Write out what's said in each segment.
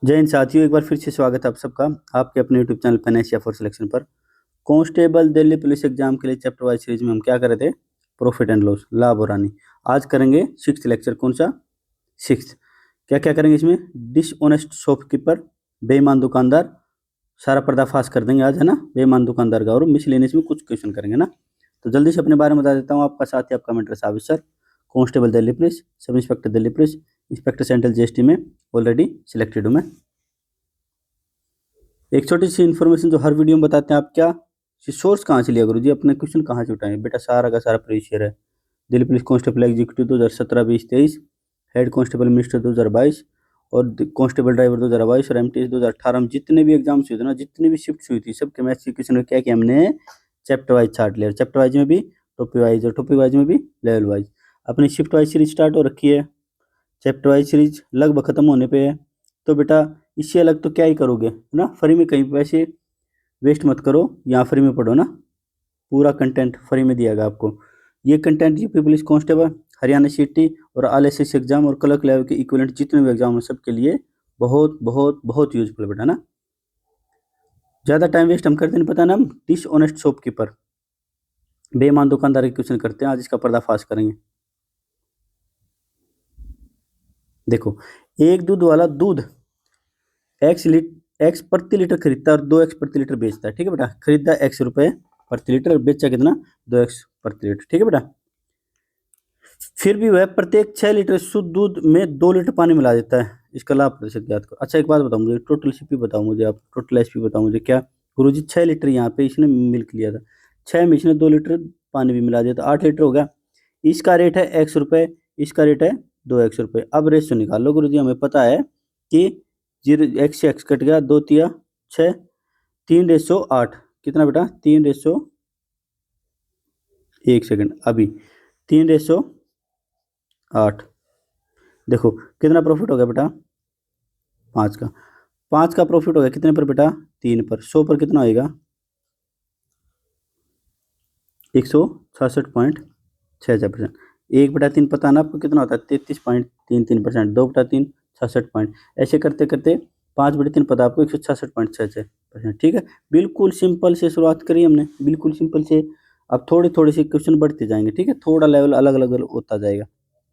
जय हिंद साथियों, एक बार फिर से स्वागत है आप सबका आपके अपने यूट्यूब चैनल फाइनेंशिया फॉर सिलेक्शन पर। कांस्टेबल दिल्ली पुलिस एग्जाम के लिए चैप्टर वाइज सीरीज में हम क्या कर रहे थे? प्रॉफिट एंड लॉस, लाभ और हानि। आज करेंगे सिक्स्थ लेक्चर। कौन सा? सिक्स्थ। क्या क्या करेंगे इसमें? डिसऑनेस्ट शॉपकीपर, बेईमान दुकानदार, सारा पर्दाफाश कर देंगे आज, है ना, बेईमान दुकानदार का। और मिसलेनियस में कुछ क्वेश्चन करेंगे ना। तो जल्दी से अपने बारे में बता देता हूँ। आपका साथी, आपका mentor Sabir sir, constable Delhi police, sub inspector Delhi police, inspector central GST में ऑलरेडी सिलेक्टेड हूँ मैं। एक छोटी सी इन्फॉर्मेशन जो हर वीडियो में बताते हैं, आप क्या सोर्स कहाँ से लिया गुरु जी, अपने क्वेश्चन कहाँ से उठाएं? बेटा सारा का सारा प्रीवियस है। Delhi police constable executive 2017-20-23, head constable minister 2022 और कांस्टेबल ड्राइवर 2022 और एमटीएस 2018 में जितने भी एग्जाम्स हुए थे ना, जितनी भी शिफ्ट हुई थी, सबके मैथ्स के क्वेश्चन क्या किया हमने? चैप्टर वाइज छाट लिया। चैप्टर वाइज में भी, टॉपिक वाइज, और टॉपिक वाइज में भी लेवल वाइज। अपनी शिफ्ट वाइज सीरीज स्टार्ट हो रखी है। चैप्टर वाइज सीरीज लगभग खत्म होने पे है। तो बेटा इससे अलग तो क्या ही करोगे, है ना। फ्री में कहीं पैसे वेस्ट मत करो, यहाँ फ्री में पढ़ो ना। पूरा कंटेंट फ्री में दिया गया आपको। ये content UP police constable, Haryana सीटी और आलएसएस एग्जाम और क्लर्क लेवल के इक्विवेलेंट जितने भी एग्जाम हैं सबके लिए बहुत बहुत बहुत यूजफुल है बेटा ना। ज़्यादा टाइम वेस्ट हम करते नहीं, पता ना। हम डिसऑनेस्ट शॉपकीपर, बेईमान दुकानदार के क्वेश्चन करते हैं। आज इसका पर्दाफाश करेंगे। देखो, एक दूध वाला दूध एक्स प्रति लीटर खरीदता है और 2x प्रति लीटर बेचता है। ठीक है बेटा, खरीदा x रुपए प्रति लीटर और बेचा कितना? 2x प्रति लीटर। ठीक है बेटा। फिर भी वह प्रत्येक 6 लीटर शुद्ध दूध में 2 लीटर पानी मिला देता है। इसका लाभ प्रतिशत ज्ञात करो। अच्छा एक बात बताओ मुझे, टोटल सीपी बताओ मुझे, आप टोटल एसपी बताओ मुझे। क्या गुरुजी 6 लीटर यहाँ पे इसने मिल्क लिया था, 6 में इसने 2 लीटर पानी भी मिला दिया, तो 8 लीटर हो गया। इसका रेट है x रुपए, इसका रेट है 2x रुपए। अब रेशियो निकाल लो गुरुजी। हमें पता है कि 0 से x कट गया, 2 तिया 6, 3:8। कितना बेटा? 3:, एक सेकंड, अभी 3:8। देखो कितना प्रॉफिट हो गया बेटा? 5 का। 5 का प्रॉफिट हो गया कितने पर बेटा? 3 पर। 100 पर कितना होएगा? 166.66%। 1/3 पता ना आपको कितना होता है? 33.33%। 2/3 66 पॉइंट। ऐसे करते करते 5/3 पता आपको 166.66%। ठीक है, बिल्कुल सिंपल से शुरुआत करी हमने, बिल्कुल सिंपल से। अब थोड़ी थोड़ी सी क्वेश्चन बढ़ते जाएंगे। ठीक है, थोड़ा लेवल अलग अलग होता जाएगा।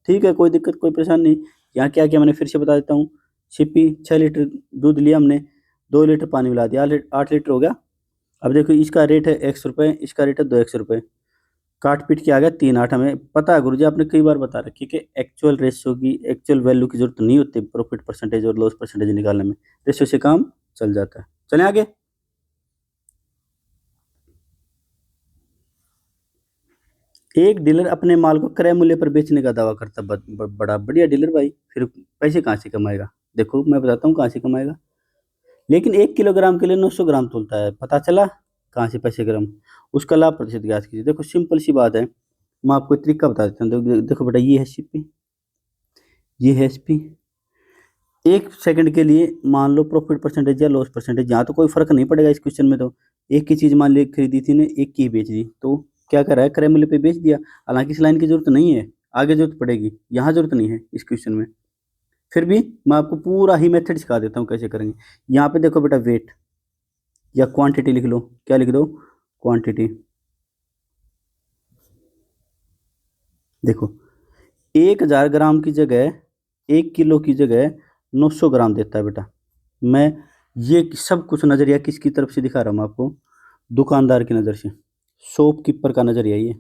ठीक है, कोई दिक्कत कोई परेशानी नहीं। यहाँ क्या किया मैंने फिर से बता देता हूँ। सीपी 6 लीटर दूध लिया हमने, 2 लीटर पानी मिला दिया, 8 लीटर हो गया। अब देखो इसका रेट है x रुपए, इसका रेट है 2x रुपए। काट पीट के आ गया 3/8। हमें पता है गुरुजी, आपने कई बार बता रखी कि एक्चुअल रेशियो की, एक्चुअल वैल्यू की जरूरत नहीं होती प्रॉफिट परसेंटेज और लॉस परसेंटेज निकालने में। रेशियो से काम चल जाता है। चलें आगे। एक डीलर अपने माल को क्रय मूल्य पर बेचने का दावा करता, बड़ा बढ़िया डीलर भाई। फिर पैसे कहाँ से कमाएगा? देखो मैं बताता हूँ कहाँ से कमाएगा। लेकिन 1 किलोग्राम के लिए 900 ग्राम तोलता है। पता चला कहाँ से पैसे ग्राम? उसका लाभ प्रतिशत ज्ञात कीजिए। देखो सिंपल सी बात है, मैं आपको एक तरीका बता देता हूँ। देखो बेटा, ये है सीपी, ये है एसपी। 1 सेकंड के लिए मान लो प्रॉफिट परसेंटेज या लॉस परसेंटेज, यहाँ तो कोई फर्क नहीं पड़ेगा इस क्वेश्चन में। तो एक की चीज मान ली खरीदी थी ने, एक की ही बेच दी, तो क्या कर रहा है? क्रय मूल्य पे बेच दिया। हालांकि इस लाइन की जरूरत नहीं है, आगे जरूरत पड़ेगी, यहाँ जरूरत नहीं है इस क्वेश्चन में। फिर भी मैं आपको पूरा ही मेथड सिखा देता हूँ कैसे करेंगे। यहाँ पे देखो बेटा, वेट या क्वांटिटी लिख लो। क्या लिख दो? क्वांटिटी। देखो 1000 ग्राम की जगह, 1 किलो की जगह 900 ग्राम देता है बेटा। मैं ये सब कुछ नजरिया किसकी तरफ से दिखा रहा हूँ आपको? दुकानदार की नज़र से, शॉपकीपर का नजरिया। ये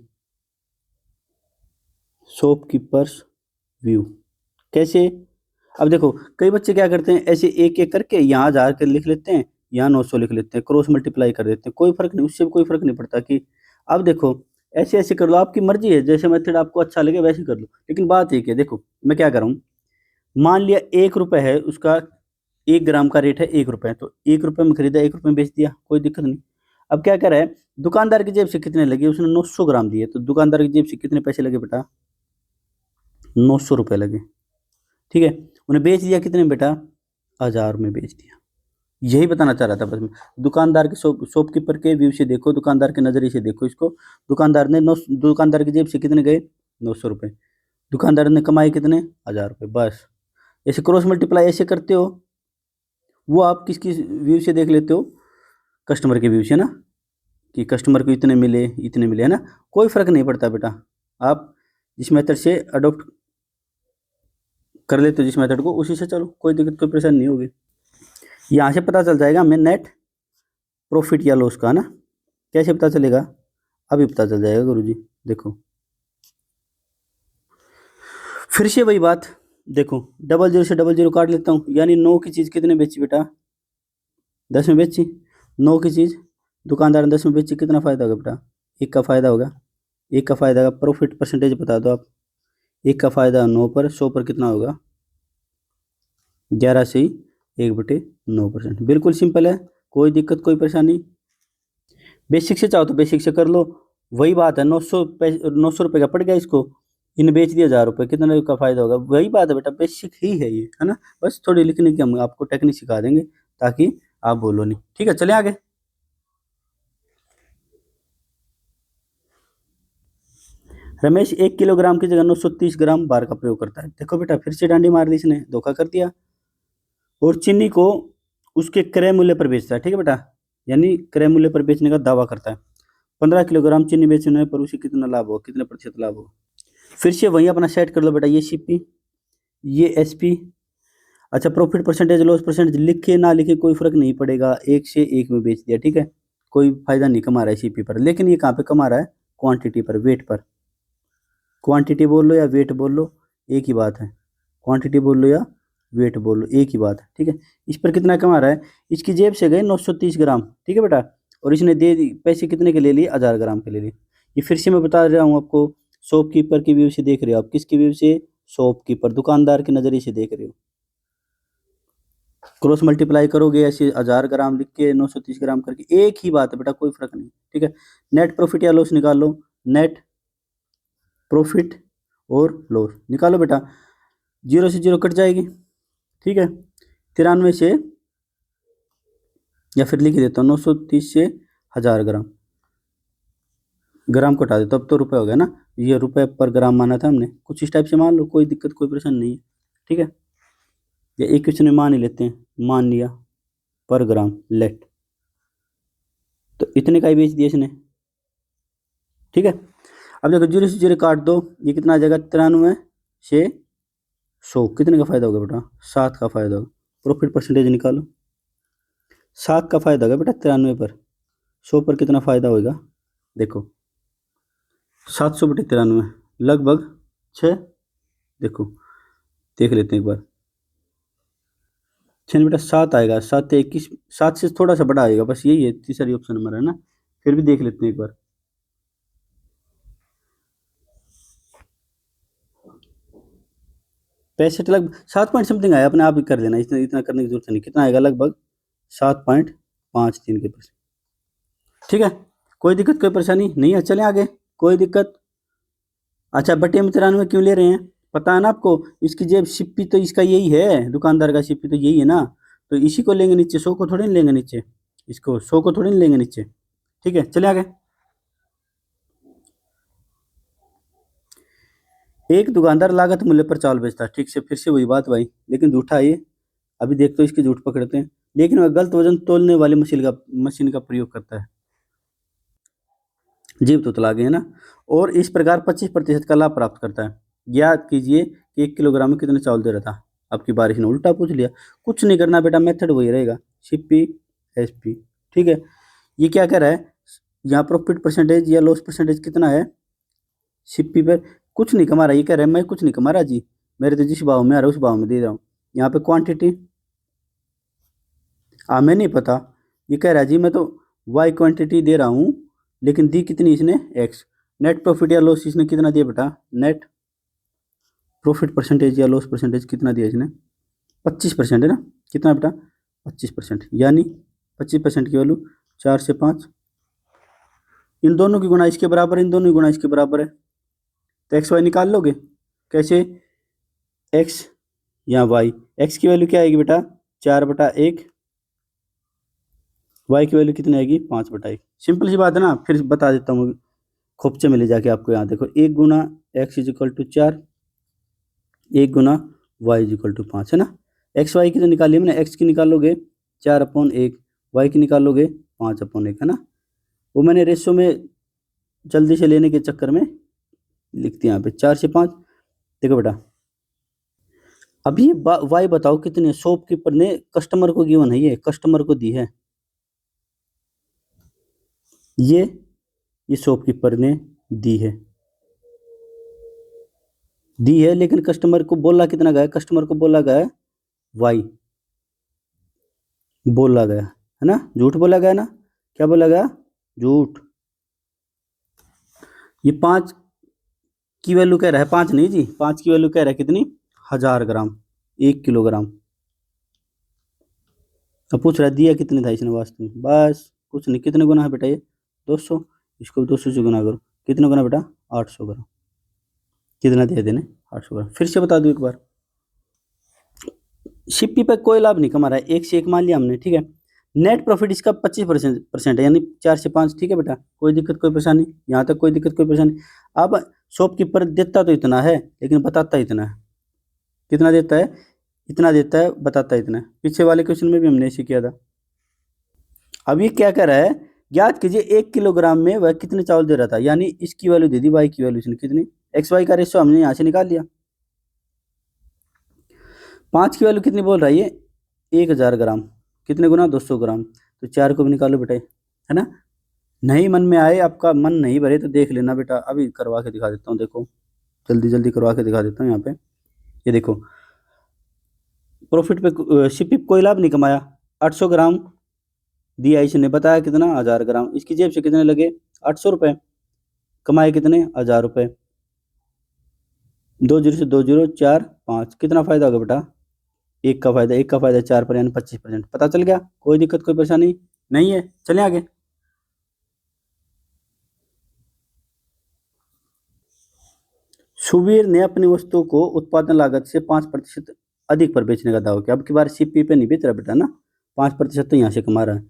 शॉपकीपर्स व्यू कैसे? अब देखो कई बच्चे क्या करते हैं, ऐसे एक एक करके यहाँ 1000 कर लिख लेते हैं, यहाँ 900 लिख लेते हैं, क्रॉस मल्टीप्लाई कर देते हैं। कोई फर्क नहीं, उससे भी कोई फर्क नहीं पड़ता। कि अब देखो ऐसे ऐसे कर लो, आपकी मर्जी है, जैसे मेथड आपको अच्छा लगे वैसे कर लो। लेकिन बात एक है, देखो मैं क्या कर रहा हूँ। मान लिया 1 रुपए है उसका, 1 ग्राम का रेट है 1 रुपए, तो 1 रुपए में खरीदा, 1 रुपए में बेच दिया, कोई दिक्कत नहीं। अब क्या कर रहा है, दुकानदार की जेब से कितने लगे? उसने 900 ग्राम दिए, तो दुकानदार की जेब से कितने पैसे लगे बेटा? 900 रुपए लगे। ठीक है, उन्हें बेच दिया कितने में बेटा? 1000 में बेच दिया। यही बताना चाह रहा था बस मैं। दुकानदार के शॉपकीपर के व्यू से देखो, दुकानदार के नजरिए से देखो इसको। दुकानदार ने दुकानदार की जेब से कितने गए? 900 रुपए। दुकानदार ने कमाए कितने? 1000 रुपए। बस ऐसे क्रॉस मल्टीप्लाई ऐसे करते हो, वो आप किसकी व्यू से देख लेते हो, कस्टमर के व्यू से ना, कि कस्टमर को इतने मिले है ना। कोई फ़र्क नहीं पड़ता बेटा, आप जिस मेथड से अडोप्ट कर लेते हो जिस मेथड को, उसी से चलो, कोई दिक्कत कोई परेशानी नहीं होगी। यहाँ से पता चल जाएगा हमें नेट प्रॉफिट या लॉस का ना। कैसे पता चलेगा, अभी पता चल जाएगा गुरुजी। देखो फिर से वही बात, देखो 00 से 00 काट लेता हूँ, यानी 9 की चीज़ कितने बेची बेटा, 10 में बेची। 9 की चीज़ दुकानदार ने 10 में बेची, कितना फ़ायदा होगा बेटा, 1 का फ़ायदा होगा। 1 का फ़ायदा होगा, प्रॉफिट परसेंटेज बता दो आप। 1 का फ़ायदा 9 पर, 100 पर कितना होगा, 11 से ही 1/9%। बिल्कुल सिंपल है, कोई दिक्कत कोई परेशानी। बेसिक से चाहो तो बेसिक से कर लो, वही बात है। 900 रुपये का पड़ गया इसको, इन्हें बेच दिया 1000 रुपये, कितना का फायदा होगा, वही बात है बेटा, बेसिक ही है ये, है ना। बस थोड़ी लिखने की हम आपको टेक्निक सिखा देंगे ताकि आप बोलो नहीं। ठीक है, चले आगे। रमेश 1 किलोग्राम की जगह 930 ग्राम बार का प्रयोग करता है। देखो बेटा, फिर से डांडी मार दी इसने, धोखा कर दिया। और चीनी को उसके क्रय मूल्य पर बेचता है, ठीक है बेटा, यानी क्रय मूल्य पर बेचने का दावा करता है। 15 किलोग्राम चीनी बेचने पर उसे कितना लाभ हो, कितने प्रतिशत लाभ हो। फिर से वहीं अपना सेट कर लो बेटा, ये सीपी, ये एसपी। अच्छा, प्रॉफिट परसेंटेज लॉस परसेंटेज लिखे ना लिखे कोई फर्क नहीं पड़ेगा, 1 से 1 में बेच दिया, ठीक है। कोई फायदा नहीं कमा रहा है सीपी पर, लेकिन ये कहाँ पे कमा रहा है, क्वांटिटी पर, वेट पर। क्वांटिटी बोल लो या वेट बोल लो, एक ही बात है। क्वांटिटी बोल लो या वेट बोल लो, एक ही बात है, ठीक है। इस पर कितना कमा रहा है, इसकी जेब से गए 930 ग्राम, ठीक है बेटा, और इसने दे दी पैसे कितने के ले लिए, 1000 ग्राम के ले लिए। ये फिर से मैं बता रहा हूँ आपको, शॉपकीपर की व्यू से देख रहे हो आप, किसकी व्यू से, शॉपकीपर दुकानदार के नज़रिए से देख रहे हो। क्रॉस मल्टीप्लाई करोगे ऐसे 1000 ग्राम लिख के 930 ग्राम करके, एक ही बात है बेटा, कोई फर्क नहीं, ठीक है। नेट प्रॉफिट या लॉस निकाल लो, नेट प्रॉफिट और लॉस निकालो बेटा, 0 से 0 कट जाएगी, ठीक है। 93 से, या फिर लिख देता हूँ 930 से 1000 ग्राम, ग्राम को हटा दे तब तो रुपए हो गया ना, ये रुपए पर ग्राम माना था हमने, कुछ इस टाइप से मान लो, कोई दिक्कत कोई परेशानी नहीं है, ठीक है। या एक क्वेश्चन में मान ही लेते हैं, मान लिया पर ग्राम लेट, तो इतने का ही बेच दिया इसने, ठीक है। अब देखो 0 से 0 काट दो, ये कितना आ जाएगा, 93 से 100, कितने का फायदा होगा बेटा, 7 का फायदा होगा। प्रॉफिट परसेंटेज निकालो, 7 का फायदा होगा बेटा 93 पर, 100 पर कितना फायदा होगा, देखो 700/93 लगभग 6, देखो देख लेते हैं एक बार, 6 बेटा 7 आएगा, 7 21, 7 से थोड़ा सा बड़ा आएगा, बस यही है, तीसरी ऑप्शन नंबर है ना। फिर भी देख लेते हैं एक बार, पैंसठ लगभग 7 पॉइंट समथिंग आया, अपने आप ही कर लेना, इतना इतना करने की जरूरत नहीं, कितना आएगा, लगभग 7.53%, ठीक है। कोई दिक्कत कोई परेशानी नहीं है, चले आगे, कोई दिक्कत। अच्छा, बटे में 93 क्यों ले रहे हैं, पता है ना आपको, इसकी जेब सिप्पी तो इसका यही है, दुकानदार का सिप्पी तो यही है ना, तो इसी को लेंगे नीचे, 100 को थोड़ी नहीं लेंगे नीचे, इसको 100 को थोड़ी नहीं लेंगे नीचे, ठीक है। चले आगे, एक दुकानदार लागत मूल्य पर चावल बेचता है, ठीक से, फिर से वही बात भाई, लेकिन झूठा है ये। अभी देख तो इसके झूठ पकड़ते हैं, लेकिन वह गलत वजन तोलने वाली मशीन का प्रयोग करता है, जीव तो तला गए ना, और इस प्रकार 25% का लाभ प्राप्त करता है। याद कीजिए कि 1 किलोग्राम में कितने चावल दे रहा था, आपकी बारिश ने उल्टा पूछ लिया। कुछ नहीं करना बेटा, मेथड वही रहेगा, सीपी एसपी, ठीक है। ये क्या कह रहा है, यहाँ प्रॉफिट परसेंटेज या लॉस परसेंटेज कितना है, सीपी पर कुछ नहीं कमा रहा, ये कह रहा है मैं कुछ नहीं कमा रहा जी, मेरे तो जिस भाव में आ रहा है उस भाव में दे रहा हूँ। यहाँ पे क्वांटिटी हमें नहीं पता, ये कह रहा है जी मैं तो वाई क्वांटिटी दे रहा हूँ, लेकिन दी कितनी इसने, एक्स। नेट प्रॉफिट या लॉस इसने कितना दिया बेटा, नेट प्रॉफिट परसेंटेज या लॉस परसेंटेज कितना दिया इसने, 25% है ना, कितना बेटा 25%, यानी 25% की वैल्यू 4 से 5, इन दोनों की गुणा इसके बराबर है, इन दोनों की गुणा इसके बराबर है, तो एक्स वाई निकाल लोगे, कैसे, एक्स या वाई, एक्स की वैल्यू क्या आएगी बेटा 4/1, वाई की वैल्यू कितनी आएगी 5/1, सिंपल सी बात है ना। फिर बता देता हूँ खोपचे में ले जाके आपको, यहाँ देखो 1 गुना एक्स इज इक्वल टू 4, 1 गुना वाई इज इक्वल टू 5, है ना। एक्स वाई की तो निकाली मैंने, एक्स की निकालोगे 4/1, वाई की निकालोगे 5/1, है ना। वो मैंने रेशो में जल्दी से लेने के चक्कर में लिख दिया यहाँ पे 4/5। देखो बेटा, अभी वाई बताओ कितने, शॉपकीपर ने कस्टमर को गिवन है, ये कस्टमर को दी है, ये शॉपकीपर ने दी है, लेकिन कस्टमर को बोला कितना गया, कस्टमर को बोला गया वाई, बोला गया है ना, झूठ बोला गया ना, क्या बोला गया, झूठ। ये 5 की वैल्यू कह रहा है, 5 नहीं जी, 5 की वैल्यू कह रहा है कितनी, 1000 ग्राम, 1 किलोग्राम। अब पूछ रहा है दिया कितने था इसने वास्तव में, बस कुछ नहीं, कितने गुना है बेटा ये 200, इसको 200 से गुना करो, कितने गुना बेटा 800 ग्राम, कितना दिया देने 800 ग्राम। फिर से बता दूं एक बार, शिप्पी पे कोई लाभ नहीं कमा रहा है, 1 से 1 मान लिया हमने, ठीक है। नेट प्रॉफिट इसका 25% है, यानी 4 से 5, ठीक है बेटा, कोई दिक्कत कोई परेशानी, यहाँ तक कोई दिक्कत कोई परेशानी। अब शॉपकीपर देता तो इतना है लेकिन बताता इतना है, कितना देता है, इतना देता है, बताता इतना है। पीछे वाले क्वेश्चन में भी हमने ऐसे किया था। अब ये क्या कह रहा है, ज्ञात कीजिए 1 किलोग्राम में वह कितने चावल दे रहा था, यानी इसकी वैल्यू दे दी, वाई की वैल्यू इसने कितनी, एक्स वाई का रेशो हमने यहाँ से निकाल लिया। 5 की वैल्यू कितनी बोल रहा है ये, 1000 ग्राम, कितने गुना 200 ग्राम, तो 4 को भी निकालो बेटा, है ना। नहीं मन में आए, आपका मन नहीं भरे तो देख लेना बेटा, अभी करवा के दिखा देता हूँ, देखो जल्दी जल्दी करवा के दिखा देता हूँ। यहाँ पे ये देखो, प्रॉफिट पे शिपी कोई लाभ नहीं कमाया, 800 ग्राम दिया इसने, बताया कितना 1000 ग्राम, इसकी जेब से कितने लगे 800 रुपये, कमाए कितने 1000 रुपये, 2 जीरो से 2 जीरो 4 5, कितना फायदा होगा बेटा, 1 का फायदा, 1 का फायदा 4 पर, यानी 25%। पता चल गया, कोई दिक्कत कोई परेशानी नहीं है, चले आगे। सुबीर ने अपनी वस्तु को उत्पादन लागत से 5% अधिक पर बेचने का दावा किया। अब की बार सीपी पे नहीं बेच रहा बेटा ना, 5% तो यहाँ से कमा रहा है,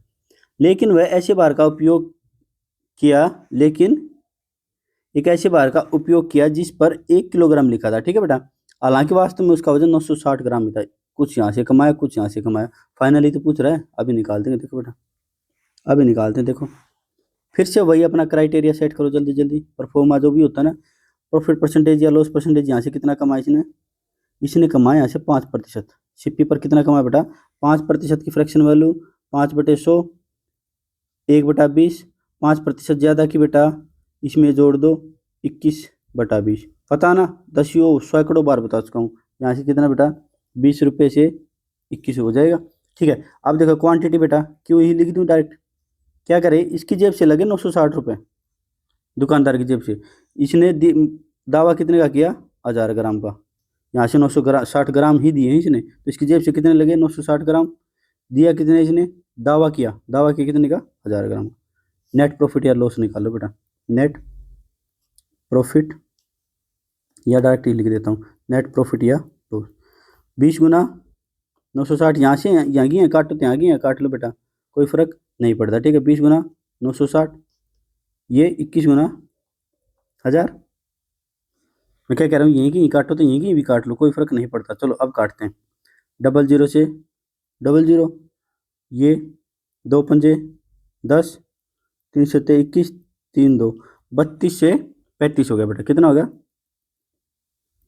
लेकिन वह ऐसे भार का उपयोग किया, लेकिन एक ऐसे भार का उपयोग किया जिस पर 1 किलोग्राम लिखा था, ठीक है बेटा। हालांकि वास्तव में उसका वजन 960 ग्राम ही था, कुछ यहाँ से कमाया कुछ यहाँ से कमाया, फाइनली तो पूछ रहा है, अभी निकालते हैं, देखो बेटा अभी निकालते हैं। देखो फिर से वही अपना क्राइटेरिया सेट करो जल्दी जल्दी, परफॉर्मा जो भी होता है ना, प्रॉफिट परसेंटेज या लॉस परसेंटेज, यहाँ से कितना कमाया इसने कमाया यहाँ से 5%। सीपी पर कितना कमाया बेटा, 5% की फ्रैक्शन वैल्यू 5/100, 1/20, 5% ज़्यादा की बेटा इसमें जोड़ दो 21/20, पता ना, दसियों सैकड़ों बार बता चुका हूँ। यहाँ से कितना बेटा 20 रुपये से 21 हो जाएगा, ठीक है। अब देखो क्वांटिटी बेटा क्यों ही लिख दूँ डायरेक्ट, क्या करे, इसकी जेब से लगे 960 रुपये, दुकानदार की जेब से, इसने दावा कितने का किया 1000 ग्राम का, यहाँ से 960 ग्राम ही दिए हैं इसने, तो इसकी जेब से कितने लगे 960 ग्राम, दिया कितने इसने, दावा किया कितने का 1000 ग्राम। नेट प्रॉफिट या लॉस निकालो बेटा, नेट प्रॉफिट या डायरेक्ट ही लिख देता हूँ, नेट प्रॉफिट या लॉस। 20 गुना 960, यहाँ से यहाँ की काटो तो यहाँ की काट लो बेटा, कोई फर्क नहीं पड़ता, ठीक है। 20 गुना 960, ये 21 गुना 1000, मैं क्या कह रहा हूँ, यहीं की काटो तो यहीं की भी काट लो, कोई फर्क नहीं पड़ता। चलो अब काटते हैं, 00 से 00, ये 2 पंजे 10, 3 सत्ते 21, 3 2 32 से 35 हो गया बेटा, कितना हो गया,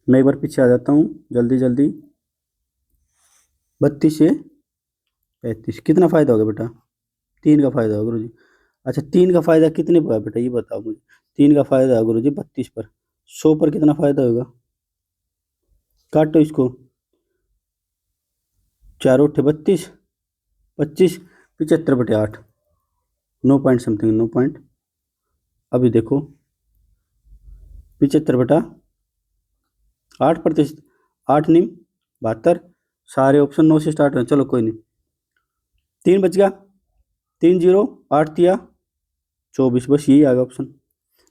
मैं एक बार पीछे आ जाता हूँ जल्दी जल्दी, 32 से 35, कितना फ़ायदा होगा बेटा, 3 का फ़ायदा होगा गुरुजी। अच्छा 3 का फ़ायदा कितने पर है बेटा, ये बताओ मुझे, 3 का फ़ायदा है गुरुजी 32 पर, 100 पर कितना फ़ायदा होगा, काटो इसको, 4 8 32, 25, 75/8, 9 पॉइंट समथिंग, 9 पॉइंट, अभी देखो 75/8%, 8 नहीं 72, सारे ऑप्शन 9 से स्टार्ट हैं, चलो कोई नहीं, 3 बच गया, 3 0 8 दिया 24, बस यही आ गया ऑप्शन,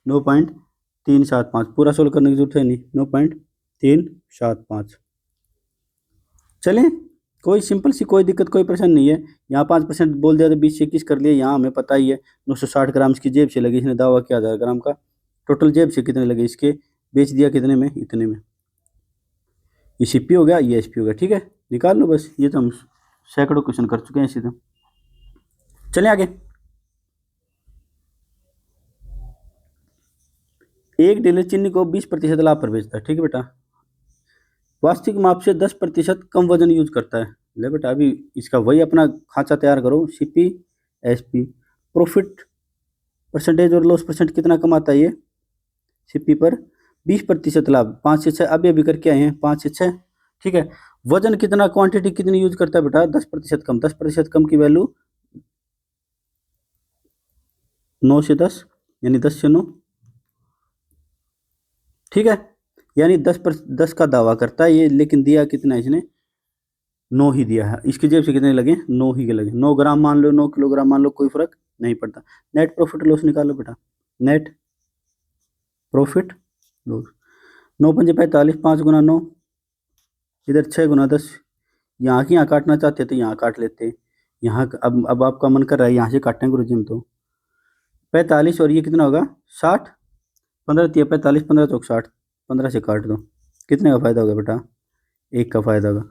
9.375, पूरा सोल्व करने की जरूरत है नहीं, 9.375। चलें, कोई सिंपल सी, कोई दिक्कत कोई परेशानी नहीं है। यहाँ 5% बोल दिया तो 20 से 21 कर लिया, यहाँ हमें पता ही है 960 ग्राम इसकी जेब से लगी, इसने दावा किया 1000 ग्राम का, टोटल जेब से कितने लगे इसके, बेच दिया कितने में, इतने में, ये सीपी हो गया, ये एसपी हो गया, ठीक है। निकाल लो बस, ये तो हम सैकड़ों क्वेश्चन कर चुके हैं इसी तो। चलिए आगे। एक डीलर चीनी को 20% लाभ पर बेचता है, ठीक है बेटा। वास्तविक माप से 10% कम वजन यूज करता है। ले बेटा अभी इसका वही अपना खांचा तैयार करो, सीपी एसपी। प्रॉफिट परसेंटेज और लॉस परसेंट कितना कमाता है ये, सीपी पर 20% लाभ, 5 से 6 अभी अभी करके आए हैं, 5 से 6, ठीक है। वजन कितना, क्वांटिटी कितनी यूज करता है बेटा, 10% कम। 10% कम की वैल्यू 9 से 10, यानी 10 से 9, ठीक है। यानी 10 का दावा करता है ये, लेकिन दिया कितना इसने, 9 ही दिया है। इसकी जेब से कितने लगे, 9 ही के लगे। 9 ग्राम मान लो, 9 किलोग्राम मान लो, कोई फर्क नहीं पड़ता। नेट प्रॉफिट लॉस निकालो बेटा, नेट प्रॉफिट लॉस। 9 पंजे 45, 5 गुना 9, इधर 6 गुना 10। यहाँ की यहाँ काटना चाहते तो यहाँ काट लेते, यहाँ अब आपका मन कर रहा है यहाँ से काटेंगे गुरु जी हम तो। 45 और ये कितना होगा 60, 15 तिया 45, 15 चौक 60, 15 से काट दो। कितने का फायदा होगा बेटा, 1 का फायदा होगा।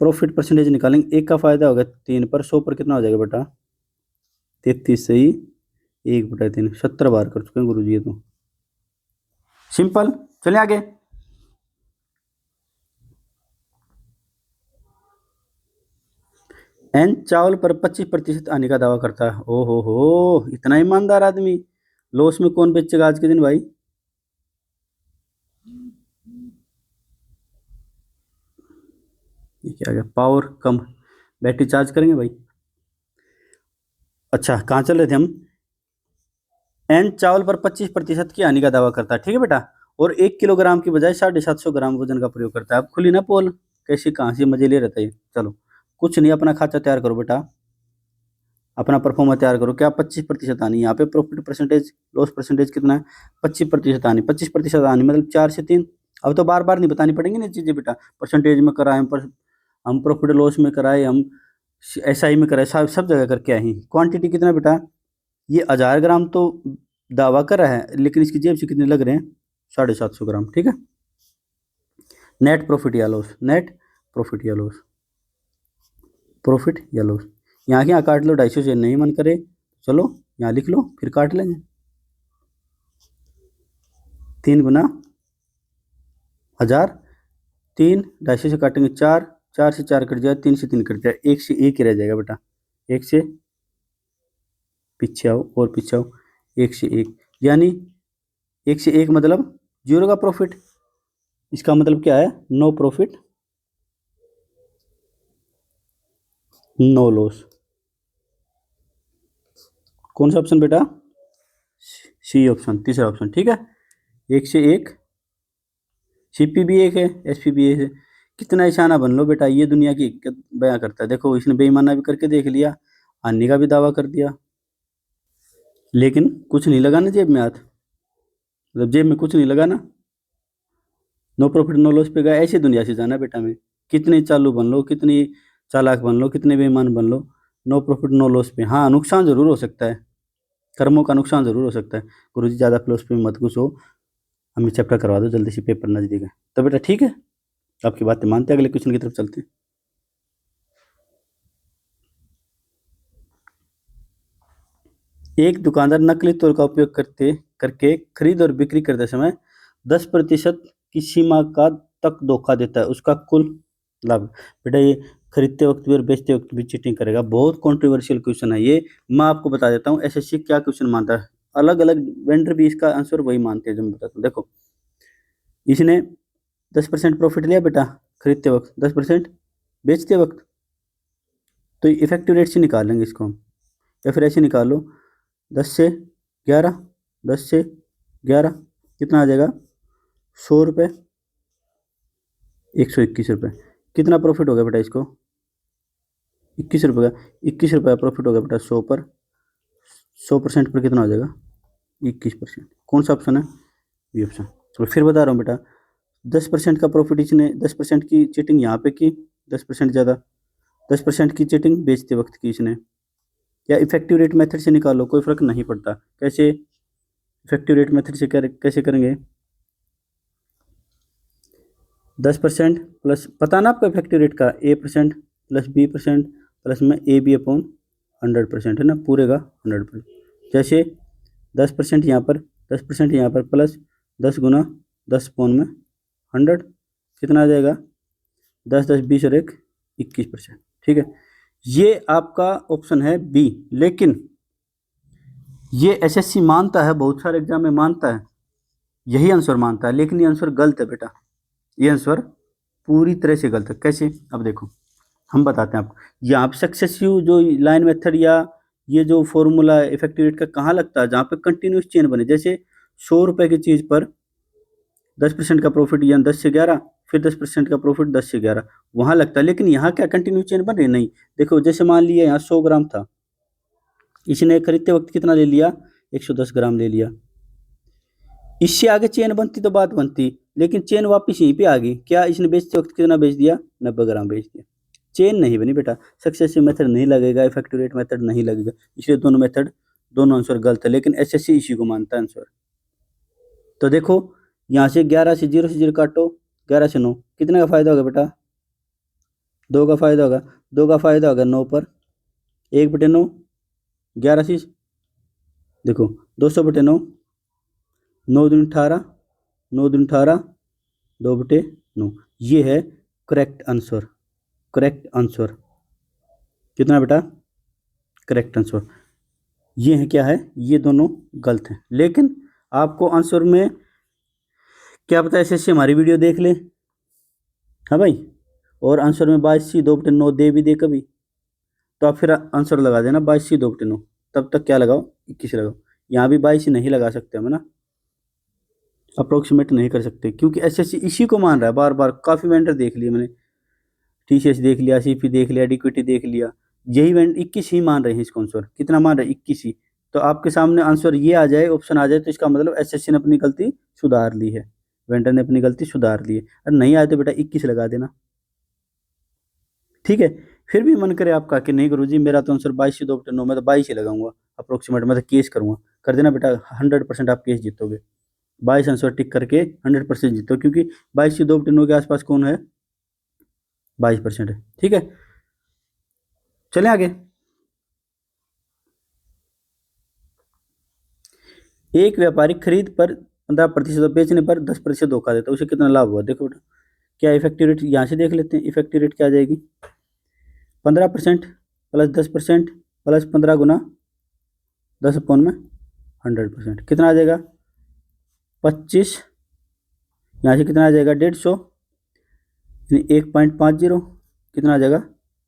प्रॉफिट परसेंटेज निकालेंगे, 1 का फायदा होगा 3 पर, 100 पर कितना हो जाएगा बेटा, 33 सही 1/3, 70 बार कर चुके हैं गुरु जी ये तो, सिंपल। चलिए आगे। एन चावल पर 25% आने का दावा करता है। ओ हो, इतना ईमानदार आदमी। लॉस में कौन बेचेगा आज के दिन भाई, ये क्या गया, पावर कम, बैटरी चार्ज करेंगे भाई। अच्छा कहाँ चल रहे थे हम, एन चावल पर 25% की हानि का दावा करता है, ठीक है बेटा। और 1 किलोग्राम की बजाय 750 ग्राम वजन का प्रयोग करता है। अब खुली ना पोल, कैसी कहाँ से मजे ले रहता है। चलो कुछ नहीं, अपना खाचा तैयार करो बेटा, अपना परफॉर्मा तैयार करो। क्या 25% आनी, यहाँ पे प्रॉफिट परसेंटेज लॉस परसेंटेज कितना है, 25% आनी। 25% आनी मतलब 4 से 3। अब तो बार बार नहीं बतानी पड़ेंगी ना चीज़ें बेटा, परसेंटेज में कराए हम प्रॉफिट लॉस में कराए, हम SI में कराए, सब जगह करके आए हैं। क्वांटिटी कितना बेटा, ये 1000 ग्राम तो दावा कर रहा है, लेकिन इसकी जेब से कितने लग रहे हैं, 750 ग्राम, ठीक है। नेट प्रॉफिट या लॉस, नेट प्रॉफिट या लॉस, प्रॉफिट या लॉस। यहाँ के यहाँ काट लो, 250 से नहीं मन करे चलो यहाँ लिख लो, फिर काट लेंगे। 3 गुना 1000, 3 250 से काटेंगे 4, 4 से 4 कट जाए, 3 से 3 कट जाए, 1 से 1 ही रह जाएगा बेटा। 1 से पीछे आओ और पीछे आओ, 1 से 1, यानी 1 से 1 मतलब 0 का प्रॉफिट। इसका मतलब क्या है, नो प्रॉफिट नो लॉस। कौन सा ऑप्शन बेटा, सी ऑप्शन, तीसरा ऑप्शन, ठीक है। 1 से 1, सीपी भी 1 है, एसपी भी 1 है। कितना ईशाना बन लो बेटा, ये दुनिया की हकीकत बयां करता है। देखो इसने बेईमाना भी करके देख लिया, आने का भी दावा कर दिया, लेकिन कुछ नहीं लगा ना जेब में हाथ, मतलब जेब में कुछ नहीं लगा ना। नो प्रॉफिट नो लॉस पे गया, ऐसी दुनिया से जाना बेटा में। कितने चालू बन लो, कितनी चालाक बन लो, कितने बेईमान बन लो, नो प्रॉफिट नो लॉस पे हाँ नुकसान जरूर हो सकता है, कर्मों का नुकसान जरूर हो सकता है। गुरुजी ज़्यादा फिलोसफी में मत घुसो, हमें चैप्टर करवा दो जल्दी से, पेपर नजदीक है तो बेटा, ठीक है। आपकी बातें मानते हैं, अगले क्वेश्चन की तरफ चलते हैं। एक दुकानदार नकली तौल का उपयोग करके खरीद और बिक्री करते समय 10% की सीमा का तक धोखा देता है, उसका कुल लाभ। बेटा ये खरीदते वक्त भी और बेचते वक्त भी चीटिंग करेगा। बहुत कंट्रोवर्शियल क्वेश्चन है ये, मैं आपको बता देता हूँ SSC क्या क्वेश्चन मानता है। अलग अलग वेंडर भी इसका आंसर वही मानते हैं जो मैं बताता हूँ। देखो इसने 10% प्रॉफिट लिया बेटा खरीदते वक्त, 10% बेचते वक्त, तो इफेक्टिव रेट से निकाल लेंगे इसको हम, या फिर ऐसे निकाल लो 10 से 11, 10 से 11 कितना आ जाएगा, 100 रुपये, 121 रुपये। कितना प्रॉफिट होगा बेटा इसको, 21 रुपये का, 21 रुपये प्रॉफिट होगा बेटा 100 पर, 100% पर कितना हो जाएगा 21%। कौन सा ऑप्शन है, बी ऑप्शन। तो फिर बता रहा हूँ बेटा, 10% का प्रॉफिट इसने, 10% की चीटिंग यहाँ पे की, 10% ज़्यादा, 10% की चीटिंग बेचते वक्त की इसने। या इफेक्टिव रेट मेथड से निकालो, कोई फर्क नहीं पड़ता। कैसे, इफेक्टिव रेट मेथड से कैसे करेंगे, 10% प्लस, पता ना आपको इफेक्टिव रेट का, A% प्लस B% प्लस में AB अपॉन 100% है ना, पूरे का 100%। जैसे 10% यहाँ पर, 10% यहाँ पर, प्लस 10 गुना 10 अपॉन में 100, कितना आ जाएगा 10 10 20 और 1 21%। ठीक है, ये आपका ऑप्शन है बी। लेकिन ये एसएससी मानता है, बहुत सारे एग्जाम में मानता है, यही आंसर मानता है, लेकिन ये आंसर गलत है बेटा, ये आंसर पूरी तरह से गलत है। कैसे, अब देखो हम बताते हैं आपको। यहाँ पे सक्सेसिव जो लाइन मेथड या ये जो फॉर्मूला इफेक्टिव रेट का कहाँ लगता है, जहाँ पे कंटिन्यूस चेन बने। जैसे 100 रुपए की चीज़ पर 10% का प्रॉफिट, या 10 से 11, फिर 10% का प्रॉफिट 10 से 11, वहाँ लगता है। लेकिन यहाँ क्या कंटिन्यू चेन बन रही नहीं। देखो जैसे मान लिया यहाँ 100 ग्राम था, इसने खरीदते वक्त कितना ले लिया, 110 ग्राम ले लिया। इससे आगे चेन बनती तो बात बनती, लेकिन चेन वापस यहीं पे आ गई। क्या, इसने बेचते वक्त कितना बेच दिया, 90 ग्राम बेच दिया। चेन नहीं बनी बेटा, सक्सेसिव मेथड नहीं लगेगा, इफेक्टिव रेट मेथड नहीं लगेगा। इसलिए दोनों मेथड, दोनों आंसर गलत है, लेकिन एसएससी इसी को मानता है आंसर। तो देखो यहाँ से 11 से 0 काटो, 11 से 9, कितने का फायदा होगा बेटा, 2 का फायदा होगा। 2 का फायदा होगा 9 पर, 1/9, 11 से देखो 200/9, 9 दूनी 18, 9 दूनी 18, 2/9। ये है करेक्ट आंसर, करेक्ट आंसर कितना बेटा, करेक्ट आंसर। ये है क्या है, ये दोनों गलत हैं। लेकिन आपको आंसर में क्या पता ऐसे हमारी वीडियो देख ले, हाँ भाई, और आंसर में 22C 2/9 दे भी दे कभी, तो आप फिर आंसर लगा देना 22C 2/9। तब तक क्या लगाओ, 21 लगाओ। यहाँ भी 22 नहीं लगा सकते हम ना, अप्रोक्सीमेट नहीं कर सकते, क्योंकि एसएससी इसी को मान रहा है बार बार। काफ़ी वेंडर देख लिए मैंने, टीसीएस देख लिया, सीपी देख लिया, डिक्विटी देख लिया, यही वेंडर 21 ही मान रहे हैं इसको आंसर। कितना मान रहे हैं, 21 ही। तो आपके सामने आंसर ये आ जाए, ऑप्शन आ जाए, तो इसका मतलब एसएससी ने अपनी गलती सुधार ली है, वेंडर ने अपनी गलती सुधार ली है। अगर नहीं आए तो बेटा 21 लगा देना, ठीक है। फिर भी मन करे आपका कि नहीं गुरुजी मेरा तो आंसर 22 से 2/9, मैं तो 22 ही लगाऊंगा अप्रोक्सीमेट, मैं तो केस करूंगा, कर देना बेटा, 100% आप केस जीतोगे। 22 आंसर टिक करके 100% जीतो, क्योंकि 22 से 2/9 के आसपास कौन है, 22% है। ठीक है, चलें आगे। एक व्यापारी खरीद पर 15% और बेचने पर 10% धोखा देता है, उसे कितना लाभ हुआ। देखो बेटा, क्या इफेक्टिव रेट यहाँ से देख लेते हैं। इफेक्टिव रेट क्या आ जाएगी, 15% प्लस 10% प्लस 15 गुना 10/100%, कितना आ जाएगा 25। यहाँ से कितना आ जाएगा 150, यानी 1.50, कितना आ जाएगा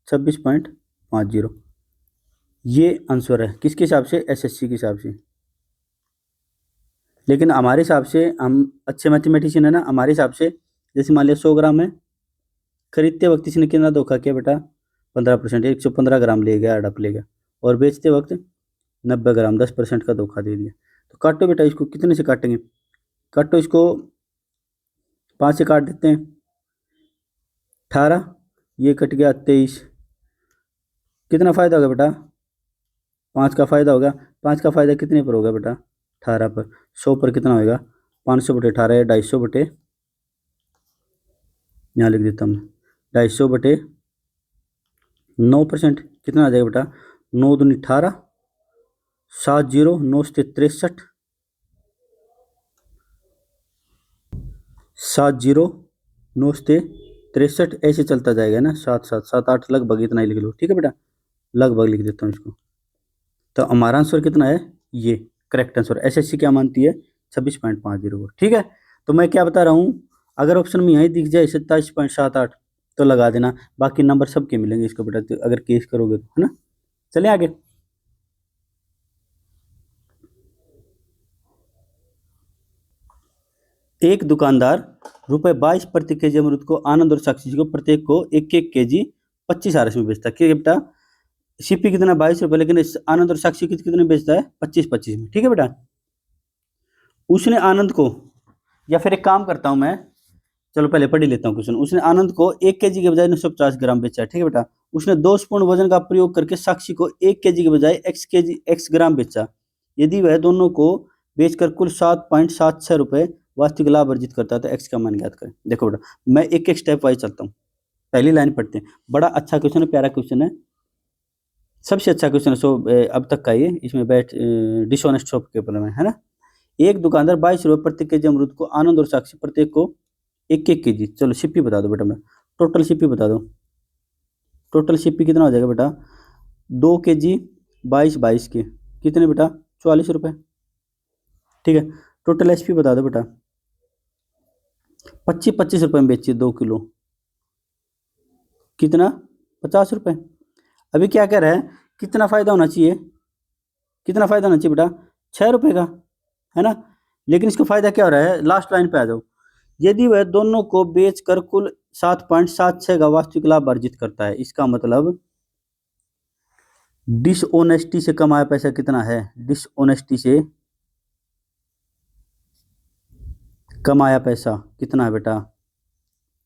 26.50। ये आंसर है किसके हिसाब से, एसएससी के हिसाब से। लेकिन हमारे हिसाब से, हम अच्छे मैथमेटिशियन है ना, हमारे हिसाब से जैसे मान लिया 100 ग्राम है, खरीदते वक्त इसने कितना धोखा किया बेटा, 15%, 115 ग्राम ले गया, हड़प ले गया, और बेचते वक्त 90 ग्राम 10% का धोखा दे दिया। तो काटो बेटा इसको, कितने से काटेंगे, काटो इसको, 5 से काट देते हैं, 18, ये कट गया 23, कितना फ़ायदा होगा बेटा, 5 का फ़ायदा होगा। 5 का फ़ायदा कितने पर होगा बेटा, 18 पर। 100 पर कितना होगा, 500/18 या 250 यहाँ लिख देता हूँ, 250/9%, कितना आ जाएगा बेटा, 9 दूनी 18, 7 0 9 से 63, 7 0 9 से 63, ऐसे चलता जाएगा ना, 7 7 7 8 लगभग इतना ही लिख लो, ठीक है बेटा, लगभग लिख देता हूँ इसको। तो हमारा आंसर कितना है, ये करेक्ट आंसर। एसएससी क्या मानती है, 26.50। ठीक है, तो मैं क्या बता रहा हूँ, अगर ऑप्शन में यहीं दिख जाए 27.78 तो लगा देना, बाकी नंबर सबके मिलेंगे इसको बेटा, तो अगर केस करोगे तो, है ना। चलिए आगे। एक दुकानदार ₹22 प्रति केजी अमरूद को आनंद और साक्षी को प्रत्येक को 1-1 केजी 25 RS में बेचता है। क्या बेटा, सीपी कितना 22 रुपये, लेकिन आनंद और साक्षी कितने बेचता है, 25-25 में। ठीक है बेटा, उसने आनंद को, या फिर एक काम करता हूं मैं, चलो पहले पढ़ ही लेता हूँ क्वेश्चन। उसने आनंद को 1 केजी के बजाय 950 ग्राम बेचा। ठीक है बेटा, उसने 2 स्पून वजन का प्रयोग करके साक्षी को 1 केजी के बजाय x ग्राम बेचा। यदि वह दोनों को बेचकर कुल 7.76 रुपये वास्तविक लाभ अर्जित करता है तो एक्स का मान ज्ञात करें। देखो बेटा, मैं एक एक स्टेप वाइज चलता हूँ। पहली लाइन पढ़ते हैं। बड़ा अच्छा क्वेश्चन है, प्यारा क्वेश्चन है, सबसे अच्छा क्वेश्चन है अब तक का ये। इसमें डिसऑनेस्ट शॉप के ऊपर में है ना। एक दुकानदार 22 रुपये प्रति केजी अमरूद को आनंद और साक्षी प्रत्येक को 1-1 केजी, चलो सिप्पी बता दो बेटा, मैं टोटल सिप्पी बता दो। टोटल सिप्पी कितना हो जाएगा बेटा? 2 केजी 22 के कितने बेटा? 44 रुपये। ठीक है, टोटल एसपी बता दो बेटा। 25-25 रुपये में बेचिए 2 किलो, कितना? 50 रुपये। अभी क्या कह रहा है, कितना फायदा होना चाहिए? कितना फायदा होना चाहिए बेटा? 6 रुपये का, है ना। लेकिन इसका फायदा क्या हो रहा है? लास्ट लाइन पे आ जाओ। यदि वह दोनों को बेचकर कुल 7.76 का वास्तविक लाभ अर्जित करता है, इसका मतलब डिसऑनेस्टी से कमाया पैसा कितना है? डिसऑनेस्टी से कमाया पैसा कितना है बेटा?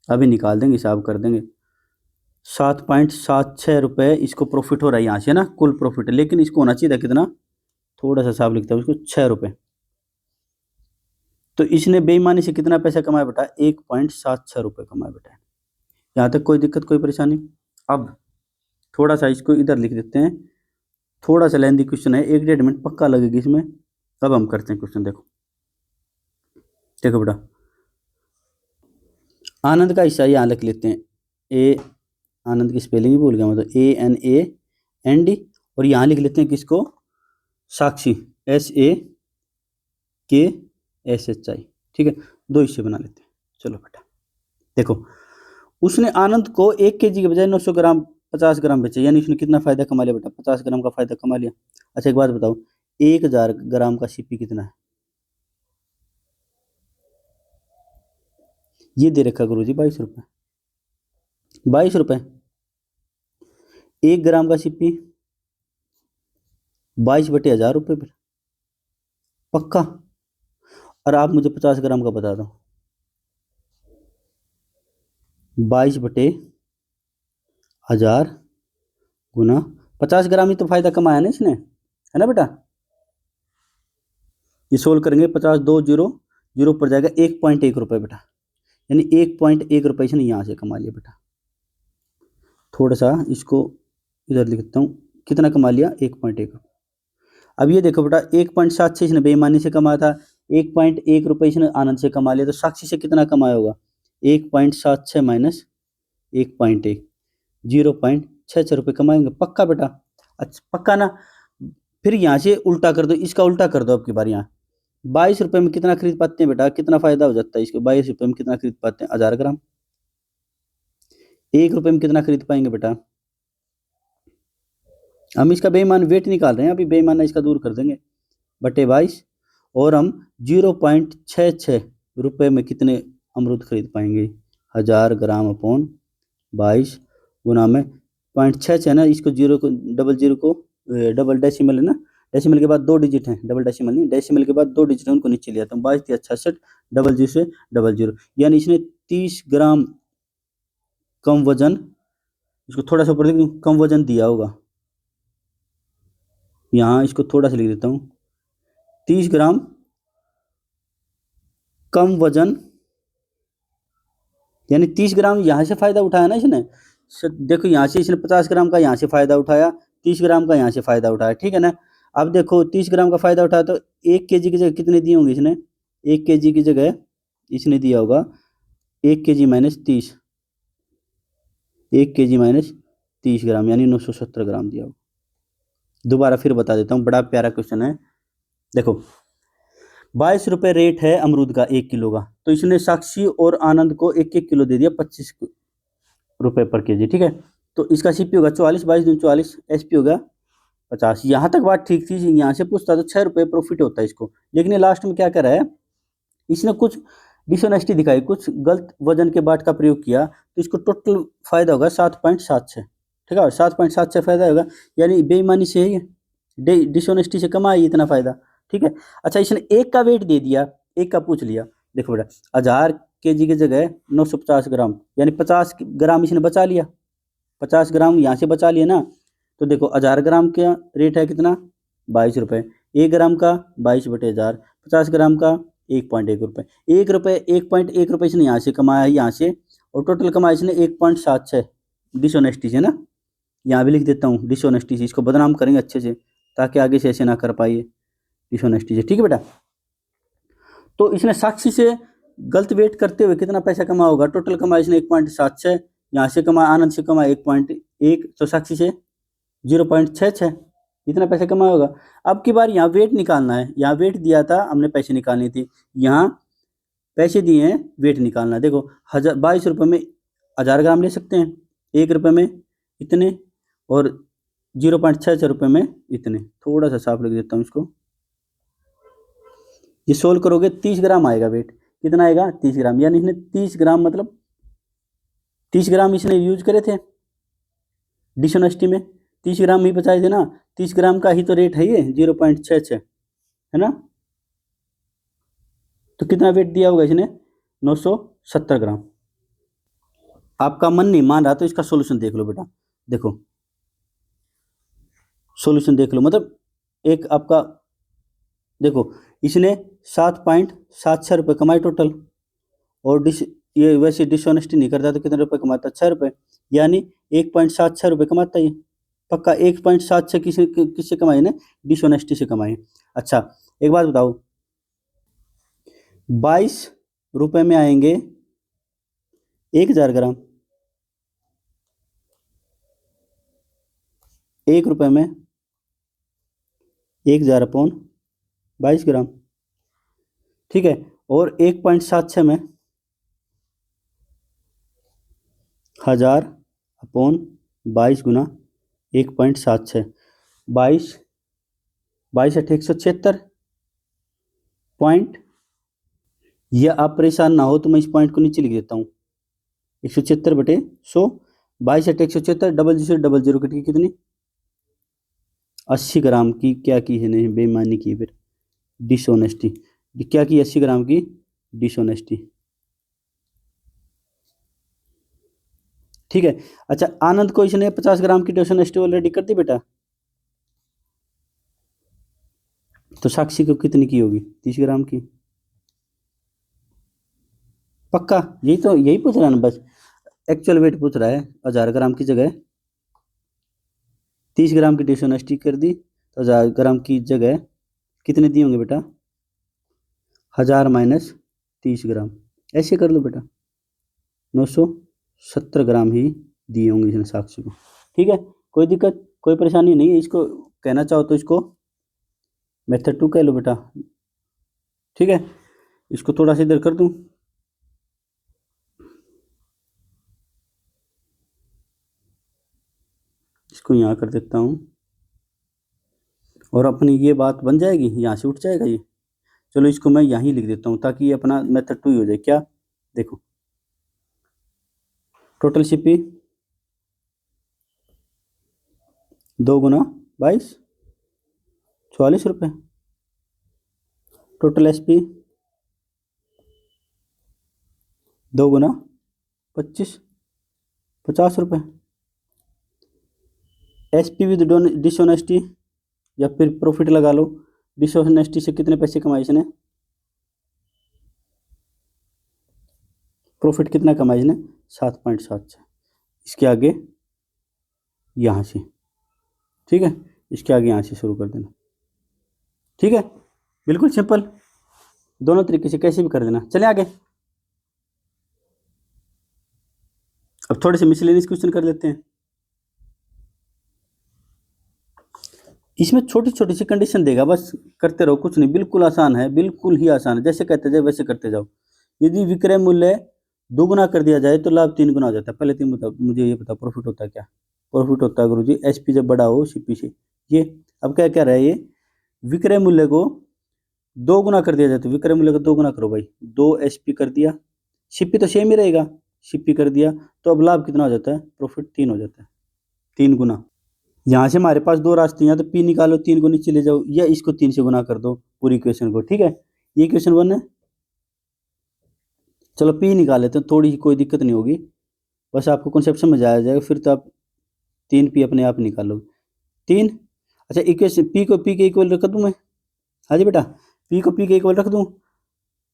अभी निकाल देंगे, हिसाब कर देंगे। 7.76 रुपये इसको प्रॉफिट हो रहा है यहाँ से ना, कुल प्रॉफिट। लेकिन इसको होना चाहिए था कितना? थोड़ा सा हिसाब लिखता हूँ इसको, 6 रुपये। तो इसने बेईमानी से कितना पैसा कमाया बेटा? 1.76 रुपये कमाया बेटा। यहाँ तक कोई दिक्कत, कोई परेशानी? अब थोड़ा सा इसको इधर लिख देते हैं, थोड़ा सा लेंदी क्वेश्चन है, 1-1.5 मिनट पक्का लगेगी इसमें। अब हम करते हैं क्वेश्चन, देखो देखो बेटा, आनंद का हिस्सा यहाँ लिख लेते हैं। ए, आनंद की स्पेलिंग ही भूल गया मैं तो, ANAND, और यहाँ लिख लेते हैं किसको? साक्षी, SAKSHI। ठीक है, 2 हिस्से बना लेते हैं। चलो बेटा देखो, उसने आनंद को 1 केजी के बजाय 900 ग्राम 50 ग्राम बेचे, यानी उसने कितना फायदा कमा लिया बेटा? 50 ग्राम का फायदा कमा लिया। अच्छा एक बात बताओ, 1000 ग्राम का सीपी कितना है? ये दे रखा गुरु जी 22 रुपये। 22 रुपये 1 ग्राम का सीपी, 22/1000 रुपये फिर पक्का। और आप मुझे 50 ग्राम का बता दो, 22/1000 गुना 50 ग्राम ही तो फायदा कमाया ना इसने, है ना बेटा। ये सोल्व करेंगे, 50 2 0 0 पर जाएगा 1.1 रुपये बेटा, यानी 1.1 रुपये इसने यहाँ से कमा लिया बेटा। थोड़ा सा इसको इधर लिखता हूँ, कितना कमा लिया? 1.1 रुपये। अब ये देखो बेटा, 1.76 इसने बेईमानी से कमाया था, 1.1 रुपये इसने आनंद से कमा लिया, तो साक्षी से कितना कमाया होगा? 1.76 माइनस 1.1, 0.66 रुपये कमाएंगे पक्का बेटा। अच्छा पक्का ना। फिर यहाँ से उल्टा कर दो, इसका उल्टा कर दो अब की बार। यहाँ 22 रुपये में कितना खरीद पाते हैं बेटा? कितना फायदा हो जाता है इसको? 22 रुपये में कितना खरीद पाते हैं? 1000 ग्राम। 1 रुपये में कितना खरीद पाएंगे बेटा? हम इसका बेईमान वेट निकाल रहे हैं, अभी बेईमान इसका दूर कर देंगे, बटे 22, और हम 0.66 रुपये में कितने अमरूद खरीद पाएंगे? 1000 ग्राम अपॉन 22 गुना में 0.66 है ना, इसको जीरो को डबल डेसिमल है ना, डेसिमल के बाद 2 डिजिट हैं, डबल डेसिमल नहीं, डेसिमल के बाद 2 डिजिट है, उनको नीचे लिया था। 22 या 66, 00 से 00, यानी इसने 30 ग्राम कम वजन, इसको थोड़ा सा ऊपर लिख दूं, कम वजन दिया होगा। यहाँ इसको थोड़ा सा लिख देता हूँ, 30 ग्राम कम वजन, यानी 30 ग्राम यहाँ से फायदा उठाया ना इसने। देखो यहाँ से इसने 50 ग्राम का यहाँ से फायदा उठाया, 30 ग्राम का यहाँ से फायदा उठाया, ठीक है ना। अब देखो 30 ग्राम का फायदा उठाया तो 1 केजी की जगह कितने दिए होंगे इसने? 1 केजी की जगह इसने दिया होगा 1 केजी माइनस 30, 1 केजी माइनस 30 ग्राम, यानी 970 ग्राम दिया होगा। दोबारा फिर बता देता हूँ, बड़ा प्यारा क्वेश्चन है। देखो 22 रुपये रेट है अमरूद का 1 किलो का, तो इसने साक्षी और आनंद को 1-1 किलो दे दिया 25 रुपये पर केजी, ठीक है। तो इसका सीपी होगा 44, 22 दूनी 44, एसपी होगा 50। यहाँ तक बात ठीक थी, यहाँ से पूछता तो 6 रुपये प्रॉफिट होता है इसको, लेकिन ये लास्ट में क्या कर रहा है, इसने कुछ डिसऑनेस्टी दिखाई, कुछ गलत वजन के बाट का प्रयोग किया, तो इसको टोटल फायदा होगा 7.76, ठीक है, 7.76 फायदा होगा, यानी बेईमानी से डिसऑनेस्टी से कमाया इतना फायदा, ठीक है। अच्छा इसने 1 का वेट दे दिया, 1 का पूछ लिया, देखो बेटा 1000 केजी की जगह 950 ग्राम, यानी 50 ग्राम इसने बचा लिया, 50 ग्राम यहाँ से बचा लिया ना। तो देखो 1000 ग्राम का रेट है कितना? 22 रुपये, 1 ग्राम का 22/1000, 50 ग्राम का 1.1 रुपये, 1 रुपये 1.1 रुपये इसने यहाँ से कमाया है, यहाँ से, और टोटल कमाई इसने 1.76 डिसऑनेस्टी से ना, यहाँ भी लिख देता हूँ डिसऑनेस्टी से, इसको बदनाम करेंगे अच्छे से ताकि आगे से ऐसे ना कर पाइए डिसऑनेस्टी से, ठीक है बेटा। तो इसने साक्षी से गलत वेट करते हुए कितना पैसा कमा होगा, टोटल कमाई इसने 1.76, यहाँ से कमा आनंद से कमा 1.1, तो साक्षी से 0.66, इतना पैसा कमाया होगा। अब की बार यहाँ वेट निकालना है, यहाँ वेट दिया था हमने, पैसे निकालने थे, यहाँ पैसे दिए हैं, वेट निकालना है। देखो 22 रुपये में 1000 ग्राम ले सकते हैं, 1 रुपये में इतने, और 0.66 रुपये में इतने। थोड़ा सा साफ लिख देता हूँ इसको, ये सोल्व करोगे 30 ग्राम आएगा वेट, कितना आएगा 30 ग्राम, यानी इसने 30 ग्राम मतलब 30 ग्राम इसने यूज करे थे डिसऑनेस्टी में, 30 ग्राम ही बचाए थे ना, 30 ग्राम का ही तो रेट है ये 0.66, है ना। तो कितना वेट दिया होगा इसने, 970 ग्राम। आपका मन नहीं मान रहा तो इसका सॉल्यूशन देख लो बेटा, देखो सॉल्यूशन देख लो, मतलब एक आपका देखो, इसने 7.76 रुपये कमाए टोटल, और ये वैसे डिसऑनेस्टी नहीं करता तो कितने रुपए कमाता, 6 रुपये, यानी 1.76 रुपये कमाता ये पक्का। 1.76 किससे कमाए ने, डिसऑनेस्टी से कमाए। अच्छा एक बात बताओ, 22 रुपये में आएंगे 1000 ग्राम, 1 रुपये में 1000 अपॉन 22 ग्राम, ठीक है। और 1.76 में 1000 अपॉन 22 गुना 1.76, 22 अठे 176 पॉइंट। यह आप परेशान ना हो तो मैं इस पॉइंट को नीचे लिख देता हूँ, 176/100, 22 अठे 176, डबल जीरो कट की कितनी 80 ग्राम की क्या की है, नहीं बेईमानी की, फिर डिसऑनेस्टी क्या की, 80 ग्राम की डिसऑनेस्टी, ठीक है। अच्छा आनंद को इसने 50 ग्राम की डिसऑनेस्टी ऑलरेडी कर दी बेटा, तो साक्षी को कितनी की होगी, 30 ग्राम की पक्का। यही तो यही पूछ रहा है ना, बस एक्चुअल वेट पूछ रहा है, 1000 ग्राम की जगह 30 ग्राम की डिसऑनेस्टी कर दी, तो 1000 ग्राम की जगह कितने दिए होंगे बेटा, 1000 माइनस 30 ग्राम, ऐसे कर लो बेटा, 970 ग्राम ही दिए होंगे इसने साक्षी को, ठीक है। कोई दिक्कत कोई परेशानी नहीं है, इसको कहना चाहो तो इसको मेथड 2 कह लो बेटा, ठीक है। इसको थोड़ा सा इधर कर दूं, इसको यहाँ कर देता हूँ, और अपनी ये बात बन जाएगी, यहाँ से उठ जाएगा ये। चलो इसको मैं यहीं लिख देता हूँ ताकि ये अपना मेथड 2 ही हो जाए। क्या देखो, टोटल सीपी 2 गुना 22 44 रुपये, टोटल एसपी 2 गुना 25 50 रुपये, एसपी विद डिसऑनेस्टी या फिर प्रॉफिट लगा लो, डिसऑनेस्टी से कितने पैसे कमाए इसने, प्रॉफिट कितना कमाया इसने 7.76, इसके आगे यहाँ से, ठीक है, इसके आगे यहाँ से शुरू कर देना, ठीक है, बिल्कुल सिंपल, दोनों तरीके से कैसे भी कर देना। चले आगे, अब थोड़े से मिसलेनियस क्वेश्चन कर लेते हैं। इसमें छोटी छोटी सी कंडीशन देगा, बस करते रहो, कुछ नहीं, बिल्कुल आसान है, बिल्कुल ही आसान है, जैसे कहते जाओ वैसे करते जाओ। यदि विक्रय मूल्य 2 गुना कर दिया जाए तो लाभ 3 गुना हो जाता है। पहले तुम बताओ, मुझे ये बता प्रॉफिट होता है क्या, प्रॉफिट होता है गुरुजी एसपी जब बड़ा हो सीपी से। ये अब क्या क्या रहा है, ये विक्रय मूल्य को 2 गुना कर दिया जाए तो विक्रय मूल्य को 2 गुना करो भाई, 2 एसपी कर दिया, सीपी तो सेम ही रहेगा, सीपी कर दिया, तो अब लाभ कितना हो जाता है, प्रॉफिट 3 हो जाता है, 3 गुना। यहाँ से हमारे पास 2 रास्ते हैं, तो पी निकालो, 3 को नीचे ले जाओ, या इसको 3 से गुना कर दो पूरी इक्वेशन को, ठीक है। ये इक्वेशन 1 है, चलो पी निकाल लेते हैं, थोड़ी कोई दिक्कत नहीं होगी, बस आपको कॉन्सेप्ट समझ आ जाएगा, फिर तो आप 3 पी अपने आप निकाल लो 3। अच्छा इक्वेशन पी को पी के इक्वल रख दूँ मैं, हाँ जी बेटा, पी को पी के इक्वल रख दूँ,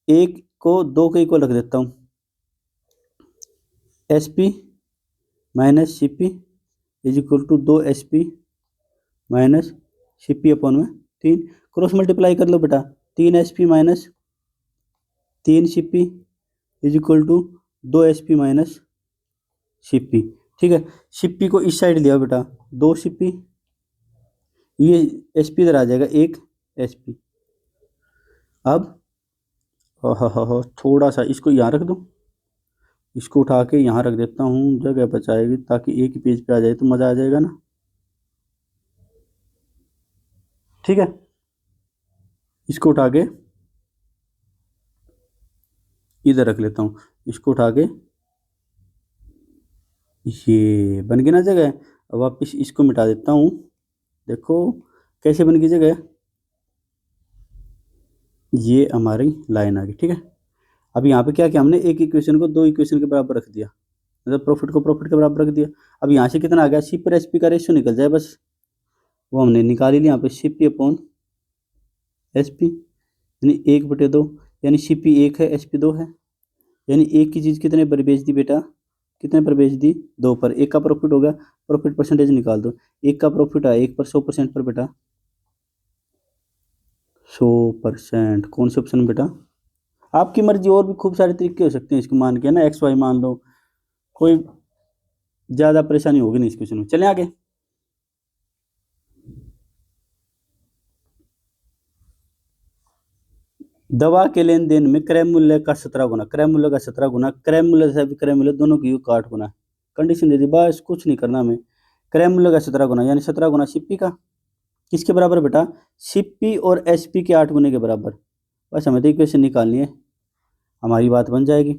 1 को 2 के इक्वल रख देता हूँ, S P minus C P is equal to 2 SP minus C P upon में 3। क्रॉस मल्टीप्लाई कर लो बेटा, 3 SP minus 3 CP is equal to 2 SP minus C P. ठीक है, सी पी को इस साइड लिया बेटा, 2 CP, ये एस पी इधर आ जाएगा 1 SP। अब थोड़ा सा इसको यहाँ रख दो, इसको उठा के यहाँ रख देता हूँ, जगह बचाएगी ताकि एक ही पेज पे आ जाए तो मज़ा आ जाएगा ना। ठीक है, इसको उठा के इधर रख लेता हूँ, इसको उठा के ये बन गई ना जगह। अब वापस इसको मिटा देता हूँ, देखो कैसे बन गई जगह, ये हमारी लाइन आ गई। ठीक है, अब यहाँ पे क्या किया हमने, एक इक्वेशन को 2 इक्वेशन के बराबर रख दिया, मतलब प्रॉफिट को प्रॉफिट के बराबर रख दिया। अब यहाँ से कितना आ गया, सी पर एस पी का रेशियो निकल जाए बस, वो हमने निकाल ही लिया। यहाँ पे C P upon S P यानी 1/2, यानी सी पी 1 है, एस पी 2 है, यानी एक की चीज़ कितने पर बेच दी बेटा, कितने पर बेच दी, 2 पर। एक का प्रॉफिट हो गया, प्रॉफिट परसेंटेज निकाल दो, एक का प्रॉफिट है 1 पर, 100% पर बेटा, 100%। कौन से ऑप्शन में बेटा, आपकी मर्जी, और भी खूब सारे तरीके हो सकते हैं इसको मान के ना, XY मान लो, कोई ज़्यादा परेशानी होगी नहीं इस क्वेश्चन में। चलें आगे। दवा के लेन देन में क्रय मूल्य का 17 गुना, क्रय मूल्य का 17 गुना, क्रय मूल्य से विक्रय मूल्य दोनों की 8 गुना, कंडीशन दे दी, बस कुछ नहीं करना हमें। क्रय मूल्य का 17 गुना यानी 17 गुना सीपी का, किसके बराबर बेटा, सीपी और एसपी के 8 गुने के बराबर। बस हमें तो इक्वेशन निकालनी है, हमारी बात बन जाएगी।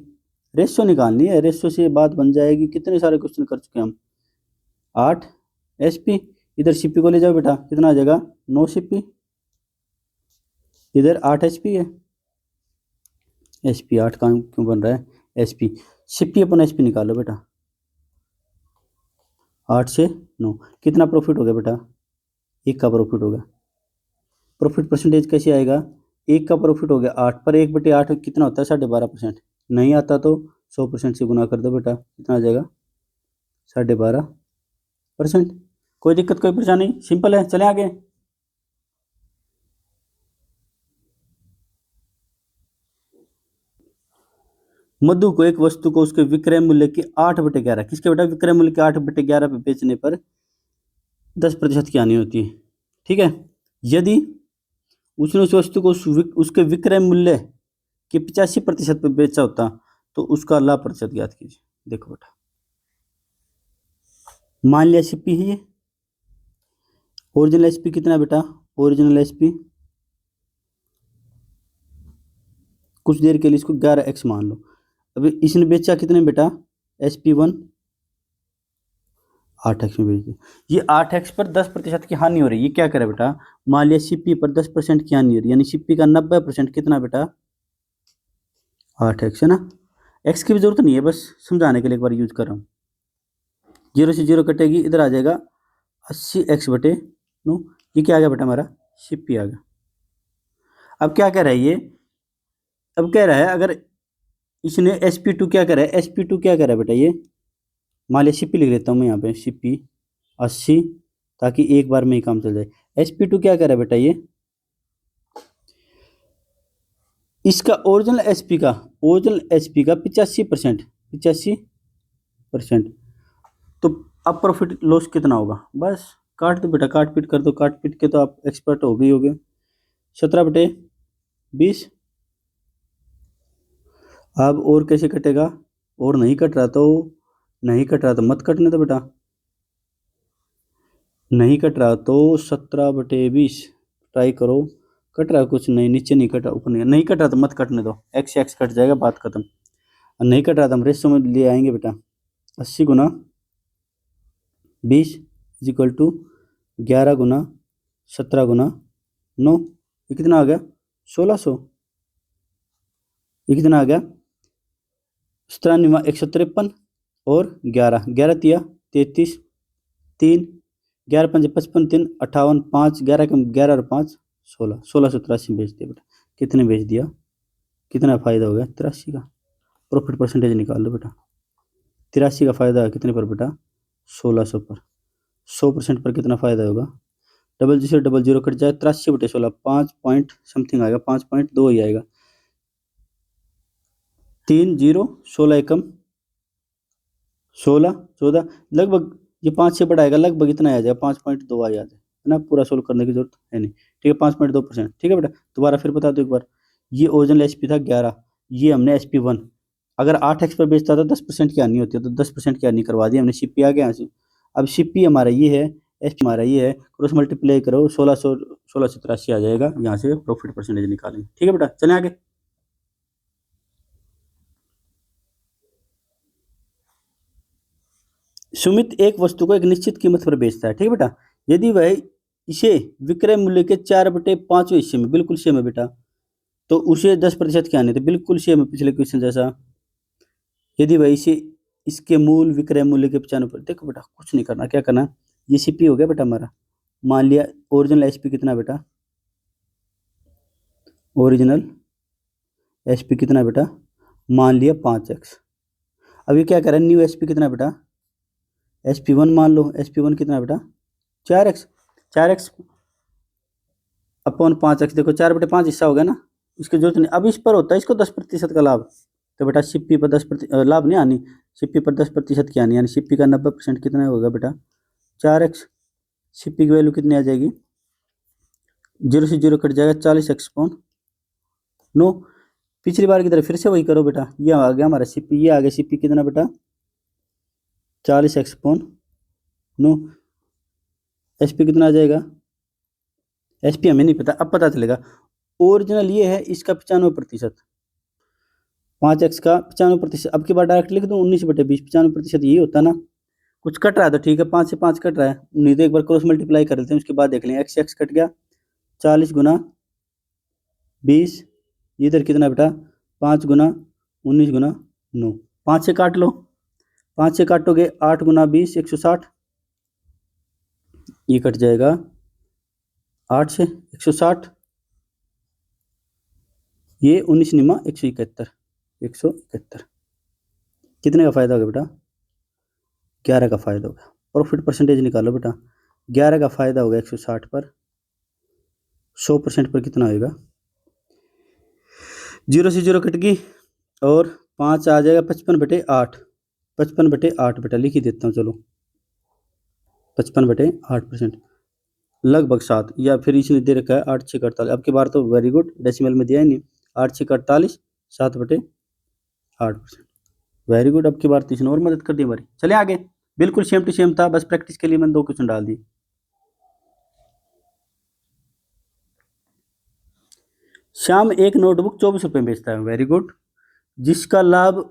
रेशियो निकालनी है, रेशियो से बात बन जाएगी। कितने सारे क्वेश्चन कर चुके हैं हम। 8 SP, इधर सीपी को ले जाओ बेटा, कितना आ जाएगा, 9 CP, इधर 8 SP है, SP 8 का क्यों बन रहा है, SP, सीपी अपन SP निकालो बेटा, 8 से 9, कितना प्रॉफिट हो गया बेटा, 1 का प्रॉफिट हो गया। प्रॉफिट परसेंटेज कैसे आएगा, 1 का प्रॉफिट हो गया 8 पर, 1/8 कितना होता है, 12.5%। नहीं आता तो 100% से गुना कर दो बेटा, कितना आ जाएगा, 12.5%। कोई दिक्कत कोई परेशानी, सिंपल है। चलें आगे। मधु को एक वस्तु को उसके विक्रय मूल्य की 8/11, किसके बेटा, विक्रय मूल्य के 8/11 पे बेचने पर 10% की हानि होती है। ठीक है, यदि उसने उस वस्तु को उसके विक्रय मूल्य के 85% पे बेचा होता तो उसका लाभ प्रतिशत ज्ञात कीजिए। देखो बेटा, मान लिया सीपी है ये, ओरिजिनल एसपी कितना बेटा, ओरिजिनल एसपी, कुछ देर के लिए इसको 11x मान लो। अभी इसने बेचा कितने बेटा, SP1 8x में बेच दिया। ये 8x पर 10% की हानि हो रही है, ये क्या करे बेटा, मान लिया सीपी पर 10% की हानि हो रही है, यानी सीपी का 90% कितना बेटा, 8x है ना। x की भी जरूरत नहीं है, बस समझाने के लिए एक बार यूज कर रहा हूँ। 0 से 0 कटेगी, इधर आ जाएगा 80x/9, ये क्या आ गया बेटा हमारा, सीपी आ गया। अब क्या कह रहा है ये, अब कह रहा है अगर इसने SP2 क्या कह रहा है, SP2 क्या कह रहा है बेटा, ये मान लिया सीपी लिख लेता हूँ मैं यहाँ पे, सीपी 80, ताकि एक बार में ही काम चल जाए। SP2 क्या कह रहा है बेटा, ये इसका ओरिजिनल एसपी का 85%, 85%। तो अब प्रॉफिट लॉस कितना होगा, बस काट दो बेटा, काट पीट कर दो, काट पीट के तो आप एक्सपर्ट हो गए होगे। 17/20। अब और कैसे कटेगा, और नहीं कट रहा तो मत कटने दो बेटा, नहीं कट रहा तो 17/20 ट्राई करो। कट रहा कुछ नहीं, नीचे नहीं कटा, ऊपर नहीं कट रहा तो मत कटने दो, x से x कट जाएगा, बात खत्म। और नहीं कट रहा तो हम रेशो में ले आएंगे बेटा, 80 गुना 20 इज इक्वल टू 11 गुना 17 गुना 9, ये कितना आ गया, 1600। ये कितना आ गया, 97 153 और 11 11 तिया 33, 3 11 5 55, 3 58, 5 11 कम 11 और 5 16, 1683 बेच दिया बेटा। कितने बेच दिया, कितना फ़ायदा हो गया, 83 का। प्रॉफिट परसेंटेज निकाल लो बेटा, 83 का फ़ायदा कितने पर बेटा? 1600 पर। 100% पर कितना फ़ायदा होगा? डबल जीरो कट जाए, 83/16 5 पॉइंट समथिंग आएगा, 5.2 ही आएगा। 3 0 16 एकम 16 14 लगभग ये 5 से बढ़ाएगा, लगभग इतना आ जाएगा, 5.2 आ जाए, है ना। पूरा सोल्व करने की जरूरत है नहीं। ठीक है, 5.2%। ठीक है बेटा, दोबारा फिर बता दो एक बार। ये ओरिजिनल एचपी था 11, ये हमने SP1 अगर 8x पर बेचता था 10% की हानि होती है, तो 10% की हानि करवा दी हमने। शिपी आ गया यहाँ से। अब शिपी हमारा ये है, एचपी हमारा ये है, क्रॉस मल्टीप्लाई करो 1683 आ जाएगा। यहाँ से प्रॉफिट परसेंटेज निकालेंगे। ठीक है बेटा, चलें आगे। सुमित एक वस्तु को एक निश्चित कीमत पर बेचता है। ठीक है बेटा, यदि वह इसे विक्रय मूल्य के 4/5वें हिस्से में, बिल्कुल सेम है बेटा, तो उसे 10% क्या नहीं थे, बिल्कुल सेम है पिछले क्वेश्चन जैसा। यदि वह इसे इसके मूल विक्रय मूल्य के 95, देखो बेटा कुछ नहीं करना, क्या करना, ये सीपी हो गया बेटा हमारा। मान लिया ओरिजिनल एचपी कितना बेटा? ओरिजिनल एचपी कितना बेटा? मान लिया 5x। अब ये क्या कह रहा है, न्यू एचपी कितना बेटा? SP1 मान लो, SP1 कितना बेटा? 4x। 4x अपॉन 5x, देखो 4/5 हिस्सा हो गया ना, इसकी जरूरत नहीं। अब इस पर होता है इसको 10% का लाभ, तो बेटा शिप्पी पर 10% लाभ नहीं आनी, शिप्पी पर 10% की आनी, यानी शिप्पी का 90% कितना होगा बेटा? 4x। शिप्पी की वैल्यू कितनी आ जाएगी? 0 से 0 कट जाएगा, 40x अपॉन 9। पिछली बार की तरह फिर से वही करो बेटा, ये आ गया हमारा शिप्पी, ये आ गया शिप्पी कितना बेटा? 40x upon 9। एचपी कितना आ जाएगा? एचपी हमें नहीं पता, अब पता चलेगा। ओरिजिनल ये है, इसका 95%, 5x का 95%। अब की बार डायरेक्ट लिख दूँ 19/20, 95% यही होता है ना। कुछ कट रहा है तो ठीक है, 5 से 5 कट रहा है, नहीं तो एक बार क्रॉस मल्टीप्लाई कर लेते हैं, उसके बाद देख लें। x कट गया, 40 गुना 20, इधर कितना बेटा? 5 गुना 19 गुना 9, 5 से काट लो, 5 से काटोगे 8 गुना 20 160, ये कट जाएगा 8 से 160, ये 19 निमा 171, 171 कितने का फायदा होगा बेटा? 11 का फायदा होगा। प्रॉफिट परसेंटेज निकालो बेटा, 11 का फायदा होगा 160 पर, 100% पर कितना होगा? 0 से 0 कट गई और 5 आ जाएगा, 55/8, 55/8 बेटा लिख ही देता हूँ, चलो 55/8%, लगभग 7, या फिर इसने दे रखा है 8 6 48। अब की बार तो वेरी गुड, डेसिमल में दिया ही नहीं, 8 6 48, 7/8%, वेरी गुड। अब की बार तो इसने और मदद कर दी हमारी। चले आगे, बिल्कुल सेम टू सेम था, बस प्रैक्टिस के लिए मैंने 2 क्वेश्चन डाल दिए। श्याम एक नोटबुक 24 रुपये में बेचता है, वेरी गुड। जिसका लाभ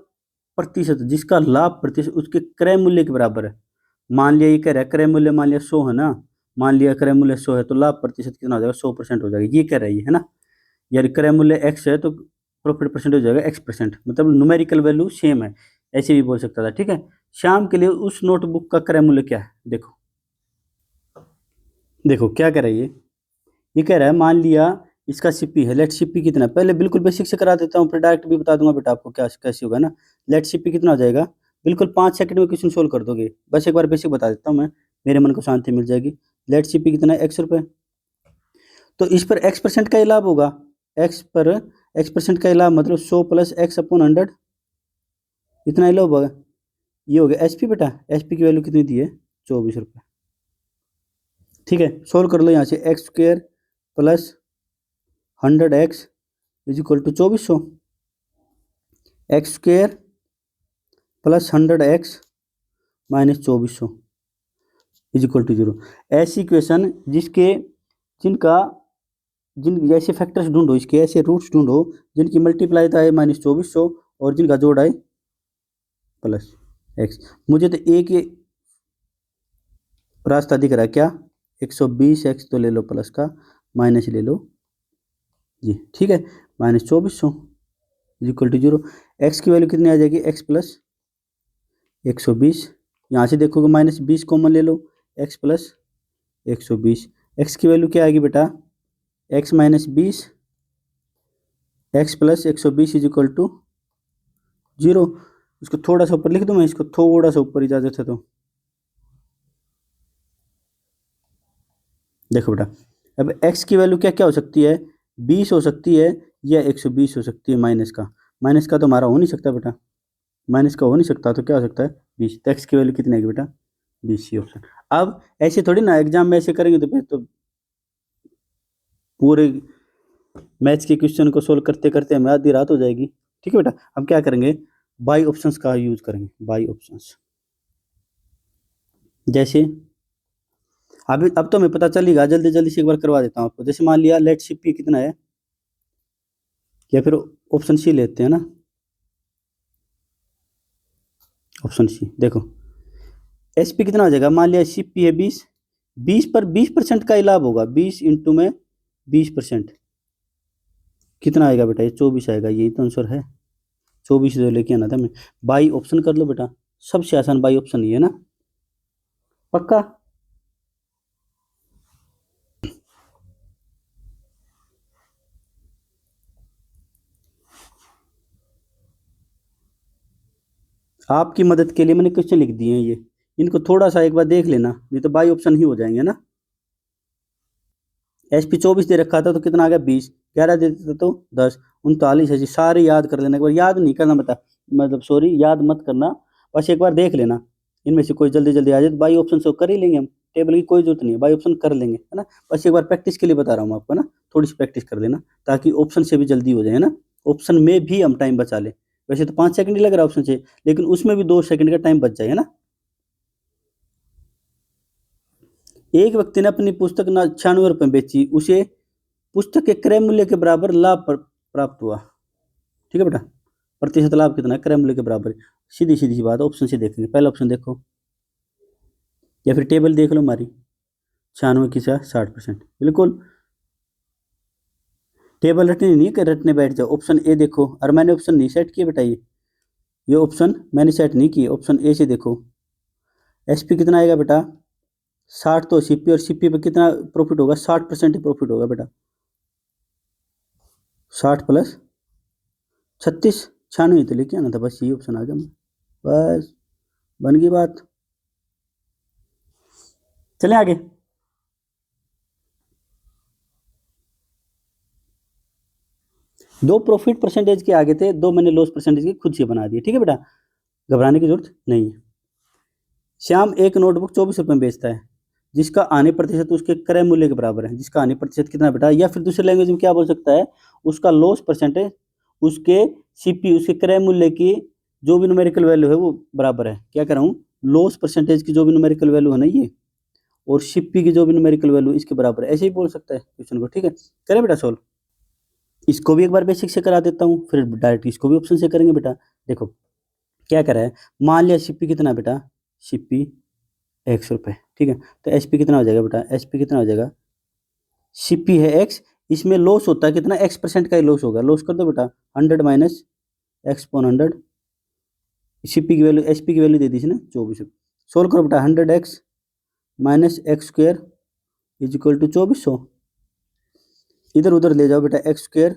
प्रतिशत उसके क्रय मूल्य के बराबर है। मान लिया ये कह रहा है क्रय मूल्य, मान लिया 100 है ना, मान लिया क्रय मूल्य 100 है, तो लाभ प्रतिशत कितना हो जाएगा? 100% हो जाएगा, ये कह रही है ना। यार क्रय मूल्य x है तो प्रॉफिट परसेंट हो जाएगा x%, मतलब न्यूमेरिकल वैल्यू सेम है, ऐसे भी बोल सकता था। ठीक है, श्याम के लिए उस नोटबुक का क्रय मूल्य क्या है? देखो देखो क्या कह रही है, ये कह रहा है मान लिया इसका सीपी है, लेट सीपी कितना, पहले बिल्कुल बेसिक से करा देता हूँ, फिर डायरेक्ट भी बता दूंगा बेटा आपको क्या कैसे होगा ना। लेट सीपी कितना हो जाएगा? बिल्कुल 5 सेकंड में क्वेश्चन सोल्व कर दोगे, बस एक बार बेसिक बता देता हूँ मैं, मेरे मन को शांति मिल जाएगी। लेट सीपी कितना है? x रुपये, तो इस पर x% का ही लाभ होगा, x% का ही लाभ मतलब 100 + x/100, इतना ही लाभ होगा। ये हो गया एचपी बेटा, एचपी की वैल्यू कितनी दी है? 24 रुपये। ठीक है, सोल्व कर लो यहाँ से, x² + 100x = 2400, x² + 100x - 2400 = 0। ऐसी इक्वेशन जिन जैसे फैक्टर्स ढूंढो, इसके ऐसे रूट्स ढूंढो जिनकी मल्टीप्लाई आए -2400 और जिनका जोड़ आए +x। मुझे तो एक ही रास्ता दिख रहा है, क्या? 120x तो ले लो प्लस का, माइनस ले लो जी। ठीक है, -2400 = 0। x की वैल्यू कितनी आ जाएगी? x + 120, यहाँ से देखोगे -20 कॉमन ले लो, x + 120, x की वैल्यू क्या आएगी बेटा? x - 20, x + 120 = 0। इसको थोड़ा सा ऊपर लिख दूं मैं, इसको थोड़ा सा ऊपर इजाजत है तो। देखो बेटा, अब x की वैल्यू क्या क्या हो सकती है, 20 हो सकती है या 120 हो सकती है माइनस का। माइनस का तो हमारा हो नहीं सकता बेटा, माइनस का हो नहीं सकता, तो क्या हो सकता है 20। तो x की वैल्यू कितनी आएगी बेटा 20, सी ऑप्शन। अब ऐसे थोड़ी ना एग्जाम में ऐसे करेंगे तो फिर तो पूरे मैथ्स के क्वेश्चन को सोल्व करते करते हमें आधी रात हो जाएगी। ठीक है बेटा, अब क्या करेंगे, बाई ऑप्शंस का यूज करेंगे, बाई ऑप्शंस। जैसे अब तो हमें पता चलेगा, जल्दी जल्दी से एक बार करवा देता हूँ आपको। जैसे मान लिया लेट सी पी कितना है, या फिर ऑप्शन सी लेते हैं ना, ऑप्शन सी। देखो एस पी कितना हो जाएगा, मान लिया सी पी है 20, 20 पर 20% का ही लाभ होगा, 20 इंटू में 20% कितना आएगा बेटा, ये 24 आएगा, यही तो आंसर है। 24 जो लेके आना था मैं। बाई ऑप्शन कर लो बेटा, सबसे आसान बाई ऑप्शन ही है ना, पक्का। आपकी मदद के लिए मैंने क्वेश्चन लिख दिए हैं ये, इनको थोड़ा सा एक बार देख लेना, नहीं तो बाई ऑप्शन ही हो जाएंगे ना। एस पी 24 दे रखा था तो कितना आ गया 20, 11 दे देता तो 10, 39 है जी। सारे याद कर लेना, एक बार याद नहीं करना बता, मतलब सॉरी याद मत करना, बस एक बार देख लेना। इनमें से कोई जल्दी जल्दी आ जाए तो बाई ऑप्शन से कर ही लेंगे हम, टेबल की कोई जरूरत नहीं है, बाई ऑप्शन कर लेंगे है ना। बस एक बार प्रैक्टिस के लिए बता रहा हूँ आपको ना, थोड़ी सी प्रैक्टिस कर लेना, ताकि ऑप्शन से भी जल्दी हो जाए, है ना। ऑप्शन में भी हम टाइम बचा ले, वैसे तो 5 सेकंड ही लग रहा है ऑप्शन से, लेकिन उसमें भी 2 सेकंड का टाइम बच जाए, है ना। एक व्यक्ति ने अपनी पुस्तक 96 रुपये में बेची, उसे पुस्तक के क्रय मूल्य के बराबर लाभ प्राप्त हुआ। ठीक है बेटा, प्रतिशत लाभ कितना है, क्रय मूल्य के बराबर। सीधी सीधी सी बात, ऑप्शन से देखेंगे, पहला ऑप्शन देखो, या फिर टेबल देख लो हमारी, 96 की 60%, बिल्कुल। टेबल रटने नहीं है कि रटने बैठ जाओ। ऑप्शन ए देखो, और मैंने ऑप्शन नहीं सेट किए बेटा, ये ऑप्शन मैंने सेट नहीं किए। ऑप्शन ए से देखो, एसपी कितना आएगा बेटा 60, तो सीपी, और सीपी पे कितना प्रॉफिट होगा, 60% ही प्रॉफिट होगा बेटा, 60 प्लस 36, 96 तो लेके आना था, बस ये ऑप्शन आ गया, बस बन गई बात। चलें आगे। दो प्रॉफिट परसेंटेज के आगे थे, दो मैंने लॉस परसेंटेज के खुद से बना दिए। ठीक है बेटा, घबराने की जरूरत नहीं है। श्याम एक नोटबुक 24 रुपये में बेचता है, जिसका आने प्रतिशत उसके क्रय मूल्य के बराबर है। जिसका आने प्रतिशत कितना बेटा, या फिर दूसरे लैंग्वेज में क्या बोल सकता है, उसका लॉस परसेंटेज उसके सीपी, उसके क्रय मूल्य की जो भी न्यूमेरिकल वैल्यू है वो बराबर है। क्या कर रहा हूँ, लॉस परसेंटेज की जो भी न्यूमेरिकल वैल्यू है ना ये, और सीपी की जो भी न्यूमेरिकल वैल्यू इसके बराबर है, ऐसे ही बोल सकता है क्वेश्चन को। ठीक है, करें बेटा सोल्व। इसको भी एक बार बेसिक से करा देता हूँ, फिर डायरेक्ट इसको भी ऑप्शन से करेंगे बेटा। देखो क्या करा है, मान लिया सीपी कितना बेटा, सीपी 100 रुपये, ठीक है। तो एसपी कितना हो जाएगा बेटा, एसपी कितना हो जाएगा, सीपी है एक्स, इसमें लॉस होता है कितना, x% का ही लॉस होगा। लॉस कर दो बेटा, 100 माइनस x/100, सीपी की वैल्यू, एसपी की वैल्यू दे दी थी ना 24। सोल्व करो बेटा, 100x minus x² is equal to 2400। इधर उधर ले जाओ बेटा, x²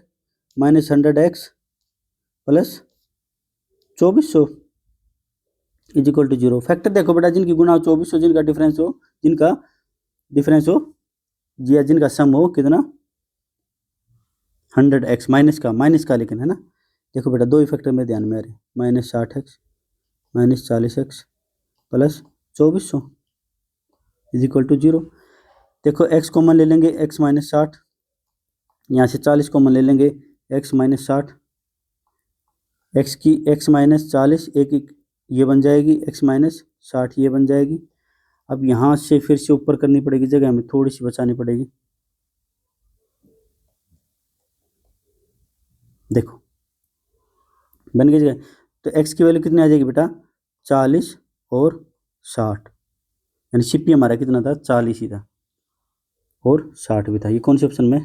minus 100x plus 2400 is equal to 0। Factor देखो बेटा, जिनकी गुणा हो 2400, जिनका डिफरेंस हो, जिनका डिफरेंस हो जी, जिनका सम हो कितना 100x, माइनस का लेकिन, है ना। देखो बेटा दो ही फैक्टर मेरे ध्यान में आ रहे, minus 60x minus 40x plus 2400 is equal to 0। देखो x कॉमन ले लेंगे, x माइनस 60, यहाँ से 40 कॉमन ले लेंगे, x माइनस 60, x की x माइनस 40 एक ये बन जाएगी, x माइनस 60 ये बन जाएगी। अब यहाँ से फिर से ऊपर करनी पड़ेगी, जगह हमें थोड़ी सी बचानी पड़ेगी। देखो बन गई जगह, तो x की वैल्यू कितनी आ जाएगी बेटा 40 और 60, यानी सीपी हमारा कितना था 40 ही था और 60 भी था। ये कौन से ऑप्शन में,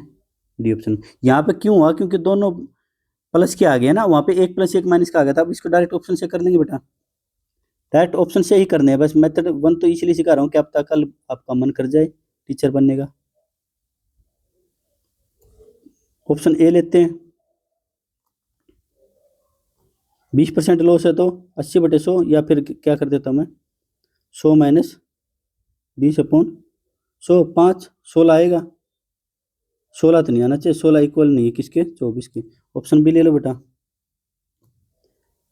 डी ऑप्शन में। यहाँ पे क्यों हुआ, क्योंकि दोनों प्लस के आ गया ना, वहाँ पे 1 + 1 माइनस का आ गया था। अब इसको डायरेक्ट ऑप्शन से कर लेंगे बेटा, डायरेक्ट ऑप्शन से ही करने हैं। बस मेथड 1 तो इसलिए सिखा रहा हूँ कि अब तक कल आपका मन कर जाए टीचर बनने का। ऑप्शन ए लेते हैं, 20% लॉस है तो 80/100, या फिर क्या कर देता हूँ मैं, 100 माइनस 20/100, 5 16 आएगा। 16 तो नहीं आना चाहिए, 16 इक्वल नहीं है किसके, 24 के। ऑप्शन बी ले लो बेटा।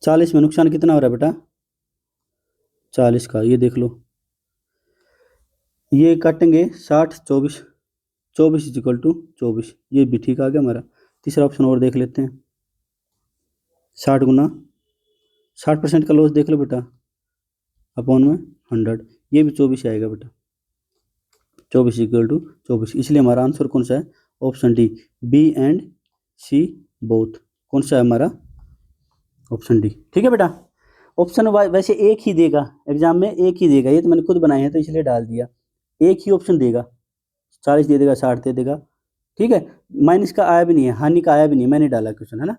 40 में नुकसान कितना हो रहा है बेटा, 40 का, ये देख लो। ये काटेंगे 60 24, 24 इज इक्वल टू 24, ये भी ठीक आ गया हमारा। तीसरा ऑप्शन और देख लेते हैं। 60 गुना 60% का लॉस देख लो बेटा, अपॉन में 100, ये भी 24 आएगा बेटा। 24 इक्वल टू 24, इसलिए हमारा आंसर कौन सा है, option D, B and C both. कौन सा है हमारा, ऑप्शन डी। ठीक है बेटा। ऑप्शन वैसे एक ही देगा एग्जाम में, एक ही देगा, ये तो मैंने खुद बनाए हैं तो इसलिए डाल दिया। एक ही ऑप्शन देगा, 40 दे देगा, 60 दे देगा। ठीक है, माइनस का आया भी नहीं है, हानि का आया भी नहीं है, मैंने डाला क्वेश्चन, है ना।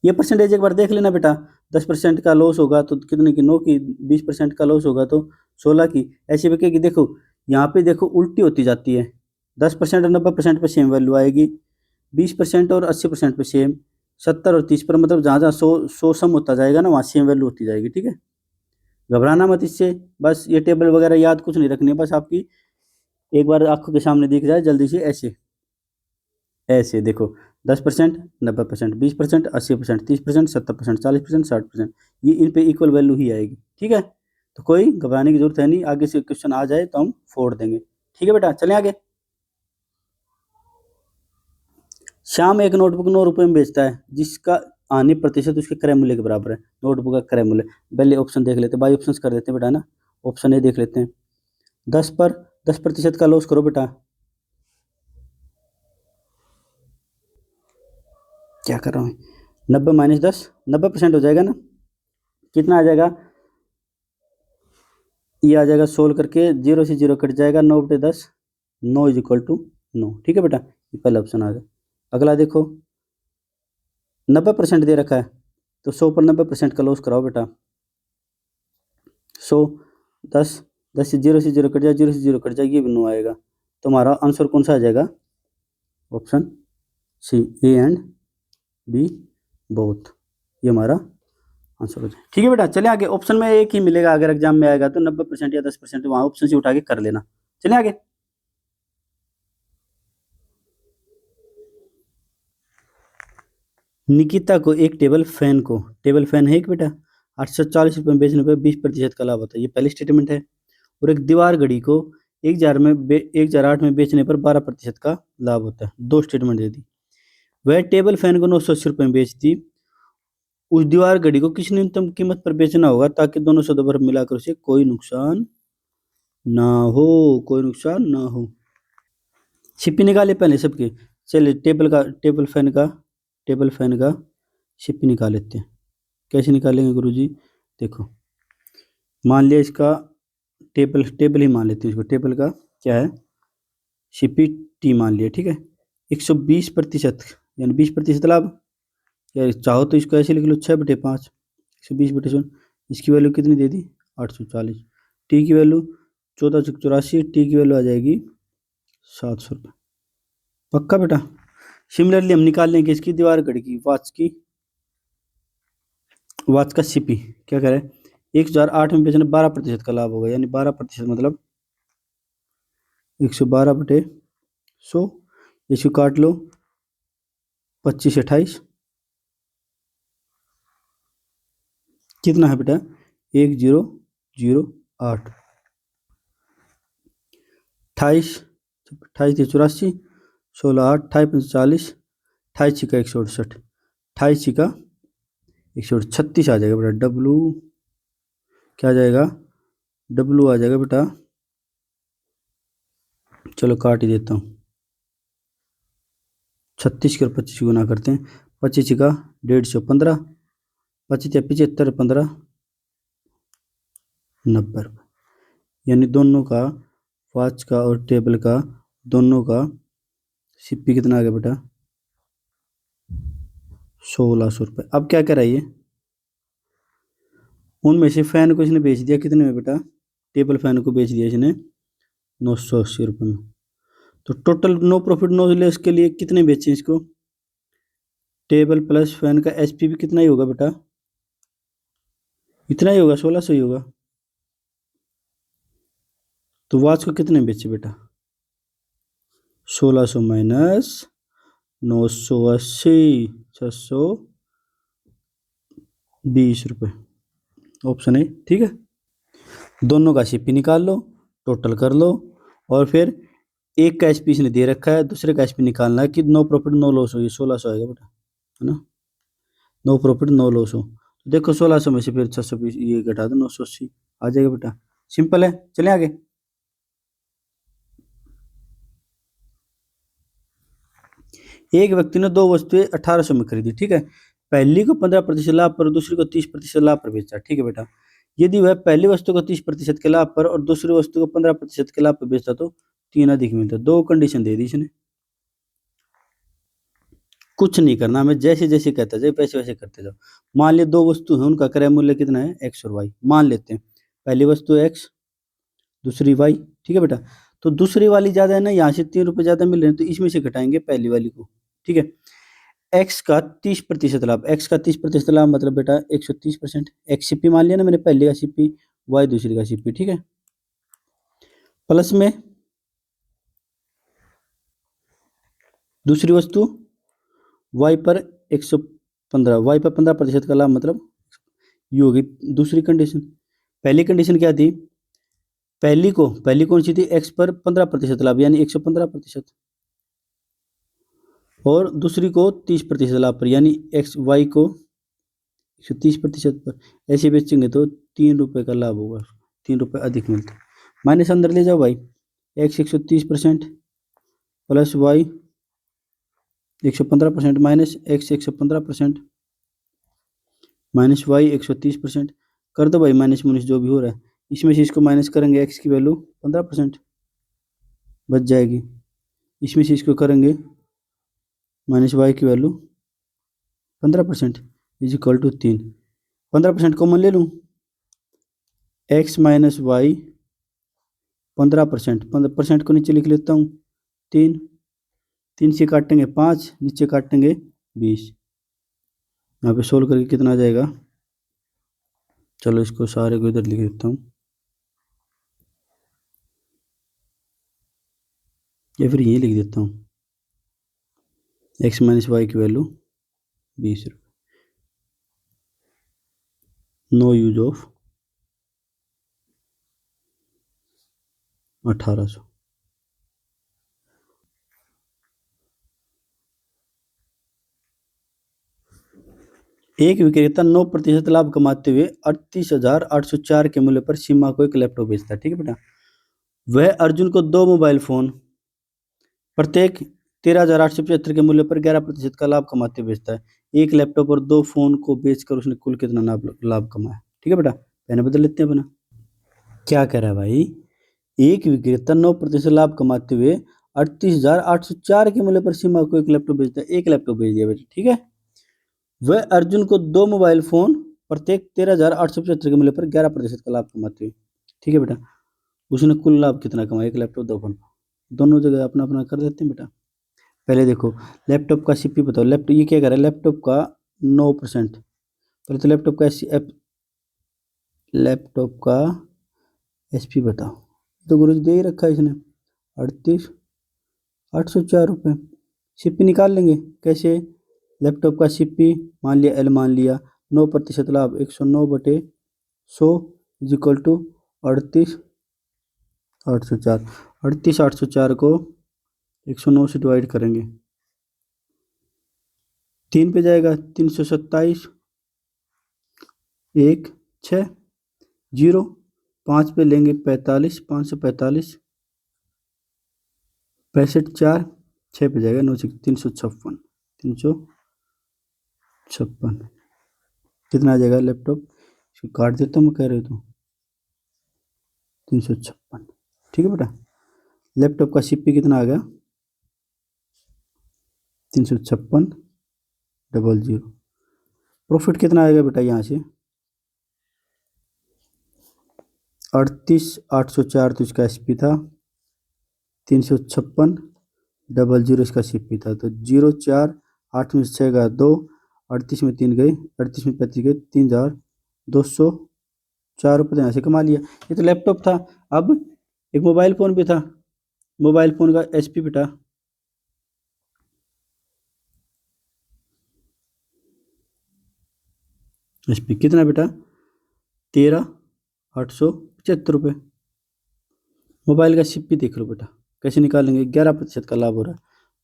ये परसेंटेज एक बार देख लेना बेटा। 10% का लॉस होगा तो कितने की, 9 की। 20% का लॉस होगा तो 16 की। ऐसी भी कि देखो यहाँ पे देखो उल्टी होती जाती है। 10% और 90% पे सेम वैल्यू आएगी, 20% और 80% पे सेम, 70 और 30 पर, मतलब जहाँ जहाँ 100 सम होता जाएगा ना, वहाँ सेम वैल्यू होती जाएगी। ठीक है, घबराना मत इससे। बस ये टेबल वगैरह याद कुछ नहीं रखनी है, बस आपकी एक बार आंखों के सामने दिख जाए जल्दी से, ऐसे ऐसे देखो। 10%, 90%, 20%, 80%, 30%, 70%, 40%, 60%, ये इन पे इक्वल वैल्यू ही आएगी। ठीक है, तो कोई घबराने की जरूरत है नहीं, आगे से क्वेश्चन आ जाए तो हम फोड़ देंगे। ठीक है बेटा, चलें आगे। श्याम एक नोटबुक 9 रुपए में बेचता है, जिसका आने प्रतिशत उसके क्रय मूल्य के बराबर है। नोटबुक का क्रय मूल्य, पहले ऑप्शन देख लेते हैं, बाई ऑप्शन कर देते हैं बेटा ना। ऑप्शन ए देख लेते हैं। 10 पर 10% का लॉस करो बेटा। क्या कर रहा हूँ, 90 माइनस 10, 90% हो जाएगा ना, कितना आ जाएगा, ये आ जाएगा, सोल्व करके 0 से 0 कट जाएगा, 9/10, 9 इज इक्वल टू 9। ठीक है बेटा, ये पहला ऑप्शन आ गया। अगला देखो, 90% दे रखा है तो 100 पर 90% का लॉस कराओ बेटा। 100, 10, 10 से 0 कट जाए, 0 से 0 कट जाए, ये भी 9 आएगा। तो हमारा आंसर कौन सा आ जाएगा, option C, A and B both, ये हमारा आंसर हो जाए। ठीक है बेटा, चलिए आगे। ऑप्शन में एक ही मिलेगा, अगर एग्जाम में आएगा तो 90% या 10%, वहाँ ऑप्शन से उठा के कर लेना। चलिए आगे। निकिता को एक टेबल फैन है एक बेटा, 840 रुपये में बेचने पर 20% का लाभ होता है, ये पहली स्टेटमेंट है। और एक दीवार घड़ी को 1008 में बेचने पर 12% का लाभ होता है, दो स्टेटमेंट दे दी। वह टेबल फैन को 980 रुपये में बेच दी, उस दीवार घड़ी को किस न्यूनतम कीमत पर बेचना होगा ताकि दोनों सौदों पर मिलाकर उसे कोई नुकसान ना हो, कोई नुकसान ना हो। छिपी निकाले पहले सबके। चलिए टेबल फैन का छिपी निकाल लेते हैं। कैसे निकालेंगे गुरुजी, देखो मान लिया इसका टेबल ही मान लेते हैं इसको, टेबल का क्या है, छिपी टी मान लिया। ठीक है, 120% यानी 20% लाभ, या चाहो तो इसको ऐसे लिख लो, 6/5, 120/100, इसकी वैल्यू कितनी दे दी, 840। टी की वैल्यू 1484, टी की वैल्यू आ जाएगी 700 रुपये। पक्का बेटा। सिमिलरली हम निकाल लेंगे इसकी दीवार घड़ी की, वाच का सीपी क्या करें, 1008 में बेचने 12% का लाभ होगा, यानी 12% मतलब 112/100, इसको काट लो 25 28, कितना है बेटा, 1008, 28, 28 16 8, 28 40, 28 का 168, 28 का 136 आ जाएगा बेटा। डब्लू क्या आ जाएगा, डब्लू आ जाएगा बेटा, चलो काट ही देता हूँ, 36 के 25 गुना करते हैं, 25 का 150, 25 या 75, 15, 90 रुपये, यानी दोनों का, वॉच का और टेबल का, दोनों का सीपी कितना आ गया बेटा, 1600 रुपये। अब क्या कराइए, उनमें से फैन को इसने बेच दिया कितने में बेटा, टेबल फैन को बेच दिया इसने 980 रुपये में। तो total no profit no loss के लिए कितने बेचे इसको, टेबल प्लस फैन का एचपी भी कितना ही होगा बेटा, इतना ही होगा, 1600 ही होगा। तो वॉच को कितने बेचे बेटा, 1600 माइनस 980, 620 रुपये, ऑप्शन है, ठीक है। दोनों का सीपी निकाल लो, टोटल कर लो, और फिर एक का एचपी इसने दे रखा है, दूसरे का एचपी निकालना है कि नो प्रॉफिट नो लॉस हो, ये 1600 आएगा बेटा, है ना, नो प्रॉफिट नो लॉस हो। तो देखो 1600 में से फिर 620 ये घटा दो, 980 आ जाएगा बेटा, सिंपल है। चले आगे। एक व्यक्ति ने दो वस्तुएं 1800 में खरीदी, ठीक है। पहली को 15% लाभ पर, दूसरी को 30% लाभ पर बेचा, ठीक है बेटा। यदि वह पहली वस्तु को 30% के लाभ पर और दूसरी वस्तु को 15% के लाभ पर बेचता तो 3 अधिक मिलता। दो कंडीशन दे दी इसने, कुछ नहीं करना, हमें जैसे जैसे कहता जाए वैसे वैसे करते जाओ। मान लिया दो वस्तु है, उनका क्रय मूल्य कितना है, एक्स और वाई मान लेते हैं। पहली वस्तु एक्स, दूसरी वाई, ठीक है बेटा। तो दूसरी वाली ज्यादा है ना, यहाँ से 3 रुपए ज्यादा मिल रहे हैं, तो इसमें से घटाएंगे पहली वाली को, ठीक है। एक्स का 30% लाभ, एक्स का 30% लाभ मतलब बेटा 130%, एक्स सीपी मान लिया ना मैंने, पहले का सीपी, वाई दूसरी का सीपी, ठीक है। प्लस में दूसरी वस्तु वाई पर 115, वाई पर 15% का लाभ मतलब ये होगी दूसरी कंडीशन। पहली कंडीशन क्या थी, पहली कौन सी थी, एक्स पर 15% लाभ यानी 115%, और दूसरी को 30% लाभ पर यानी एक्स वाई को 130% पर। ऐसे बेचेंगे तो 3 रुपए का लाभ होगा, 3 रुपए अधिक मिलता है। माइनस अंदर ले जाओ भाई, x 130% plus y 115% minus x 115% minus y 130%। कर दो भाई माइनस माइनस जो भी हो रहा है, इसमें से इसको माइनस करेंगे, एक्स की वैल्यू 15% बच जाएगी, इसमें से इसको करेंगे माइनस वाई की value 15% is equal to 3। 15% common ले लूँ, एक्स माइनस वाई 15%, 15% को नीचे लिख लेता हूँ 3, 3 से काटेंगे 5, नीचे काटेंगे 20। यहाँ पे सोल्व करके कितना आ जाएगा, चलो इसको सारे को इधर लिख देता हूँ, या फिर ये लिख देता हूँ, एक्स माइनस वाई की वैल्यू 20 रुपये, नो यूज ऑफ 1800। एक विक्रेता 9% लाभ कमाते हुए 38,804 के मूल्य पर सीमा को एक लैपटॉप बेचता है, ठीक है बेटा। वह अर्जुन को 2 मोबाइल फोन प्रत्येक 13,875 के मूल्य पर 11% का लाभ कमाते हुए बेचता है। एक लैपटॉप और 2 फोन को बेचकर उसने कुल कितना लाभ कमाया, ठीक है बेटा। पहले बदल लेते हैं अपना, क्या कह रहा है भाई, एक विक्रेता 9% लाभ कमाते हुए 38,804 के मूल्य पर सीमा को एक लैपटॉप बेचता है, एक लैपटॉप बेच दिया बेटा, ठीक है। वह अर्जुन को 2 मोबाइल फोन प्रत्येक 13,875 के मूल्य पर 11% का लाभ कमाते हुए, ठीक है बेटा। उसने कुल लाभ कितना कमाया, एक लैपटॉप 2 फोन, दोनों जगह अपना अपना कर देते हैं बेटा। पहले देखो लैपटॉप का सीपी बताओ, लैपटॉप ये क्या कर रहा है, लैपटॉप का 9%, पहले तो लैपटॉप का एचपी बताओ, तो गुरु जी दे ही रखा है इसने 38,804 रुपये। सीपी निकाल लेंगे कैसे, लैपटॉप का सीपी मान लिया एल, मान लिया 9% लाभ 109/100 इज इक्वल टू 38,804। 38,804 को 109 से डिवाइड करेंगे, 3 पे जाएगा, 327, 1 6 0, 5 पे लेंगे 45, 545, 65 4, 6 पे जाएगा 9 6 356, 356 कितना आ जाएगा लैपटॉप, इसको काट देता हूँ मैं, कह रहे हो तो 356, ठीक है बेटा। लैपटॉप का सीपी कितना आ गया 356,000। प्रॉफिट कितना आएगा बेटा यहाँ से 38,804 तो इसका एसपी था, 356,000 इसका सीपी था, तो 04 8 में से 6 गया 2, 38 में 3 गए, 38 में 35 गए, 3204 रुपये यहाँ से कमा लिया। ये तो लैपटॉप था। अब एक मोबाइल फ़ोन भी था, मोबाइल फ़ोन का HP बेटा, HP कितना बेटा, 13,875 रुपये। मोबाइल का CP देख लो बेटा, कैसे निकालेंगे, 11% का लाभ हो रहा है,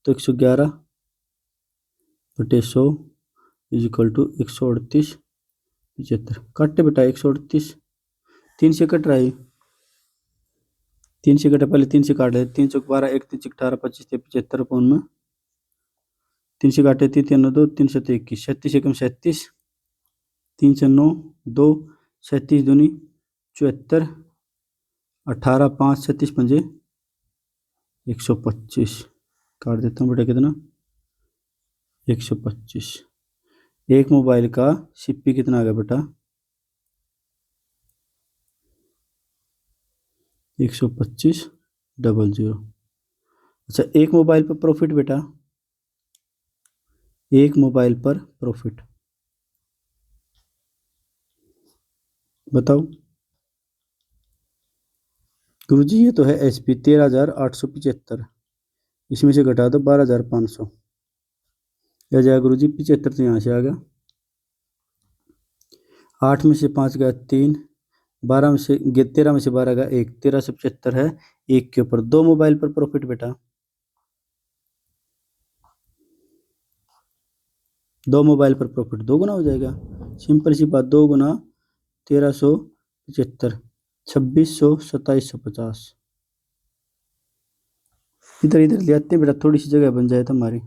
तो 111/100 इज इक्वल टू 138,75 काटे बेटा, 138 3 से कट रहा है, 3 से कटा, पहले 3 से काटे, 3 चौक 12, 1 3 18 25 75 में 3 से काटे, 3 3 2 3 7 21, 37 एकम 37, 3 से 9 2, 37 दूनी 74, 18 5 37 पंजे 125 काट देता हूँ बेटा, कितना 125। एक मोबाइल का CP कितना आ गया बेटा, 125,00। अच्छा, एक मोबाइल पर प्रॉफिट बेटा, एक मोबाइल पर प्रॉफिट बताओ गुरुजी। ये तो है HP 13,875, इसमें से घटा दो 12,500, क्या जाएगा गुरुजी, 75 तो यहाँ से आ गया, 8 में से 5 गया 3, 13 में से 12 गया 1, 1375 है, एक के ऊपर, दो मोबाइल पर प्रॉफिट बेटा, दो मोबाइल पर प्रॉफिट 2 गुना हो जाएगा, सिंपल सी बात, 2 गुना 1375, 2600, 2750। इधर इधर ले आते हैं बेटा, थोड़ी सी जगह बन जाए तो हमारी,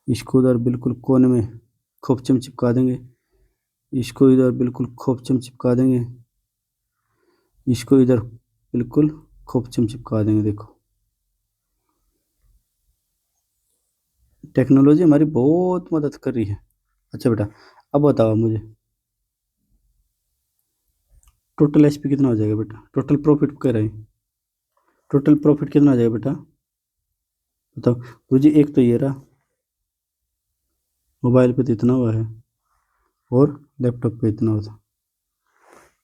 इसको उधर बिल्कुल कोने में खोपचम चिपका देंगे, इसको इधर बिल्कुल खोपचम चिपका देंगे, इसको इधर बिल्कुल खोपचम चिपका देंगे। देखो टेक्नोलॉजी हमारी बहुत मदद कर रही है। अच्छा बेटा, अब बताओ मुझे टोटल SP कितना हो जाएगा बेटा, टोटल प्रॉफिट कह रहे हैं, टोटल प्रॉफिट कितना आ जाएगा बेटा बताओ मुझे। एक तो ये रहा, मोबाइल पे तो इतना हुआ है और लैपटॉप पे इतना होता,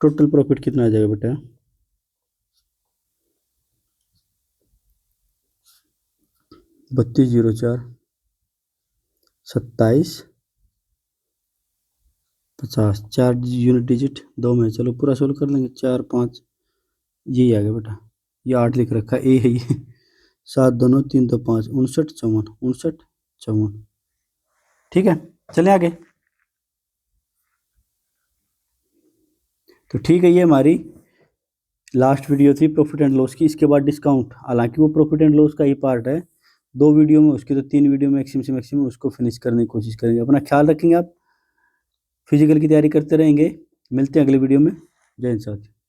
टोटल प्रॉफिट कितना आ जाएगा बेटा, 3204, 2750, 4 यूनिट डिजिट 2 में, चलो पूरा सोल्व कर लेंगे, 4 5, यही आ गया बेटा, ये 8 लिख रखा है, है ये 7 2 3 2 5, 59 54, 59 54। ठीक है, चलें आगे। तो ठीक है, ये हमारी लास्ट वीडियो थी प्रॉफिट एंड लॉस की, इसके बाद डिस्काउंट, हालांकि वो प्रॉफिट एंड लॉस का ही पार्ट है, 2 वीडियो में उसकी, तो 3 वीडियो मैक्सिमम से मैक्सिमम उसको फिनिश करने की कोशिश करेंगे। अपना ख्याल रखेंगे आप, फिजिकल की तैयारी करते रहेंगे, मिलते हैं अगले वीडियो में। जय हिंद साथी।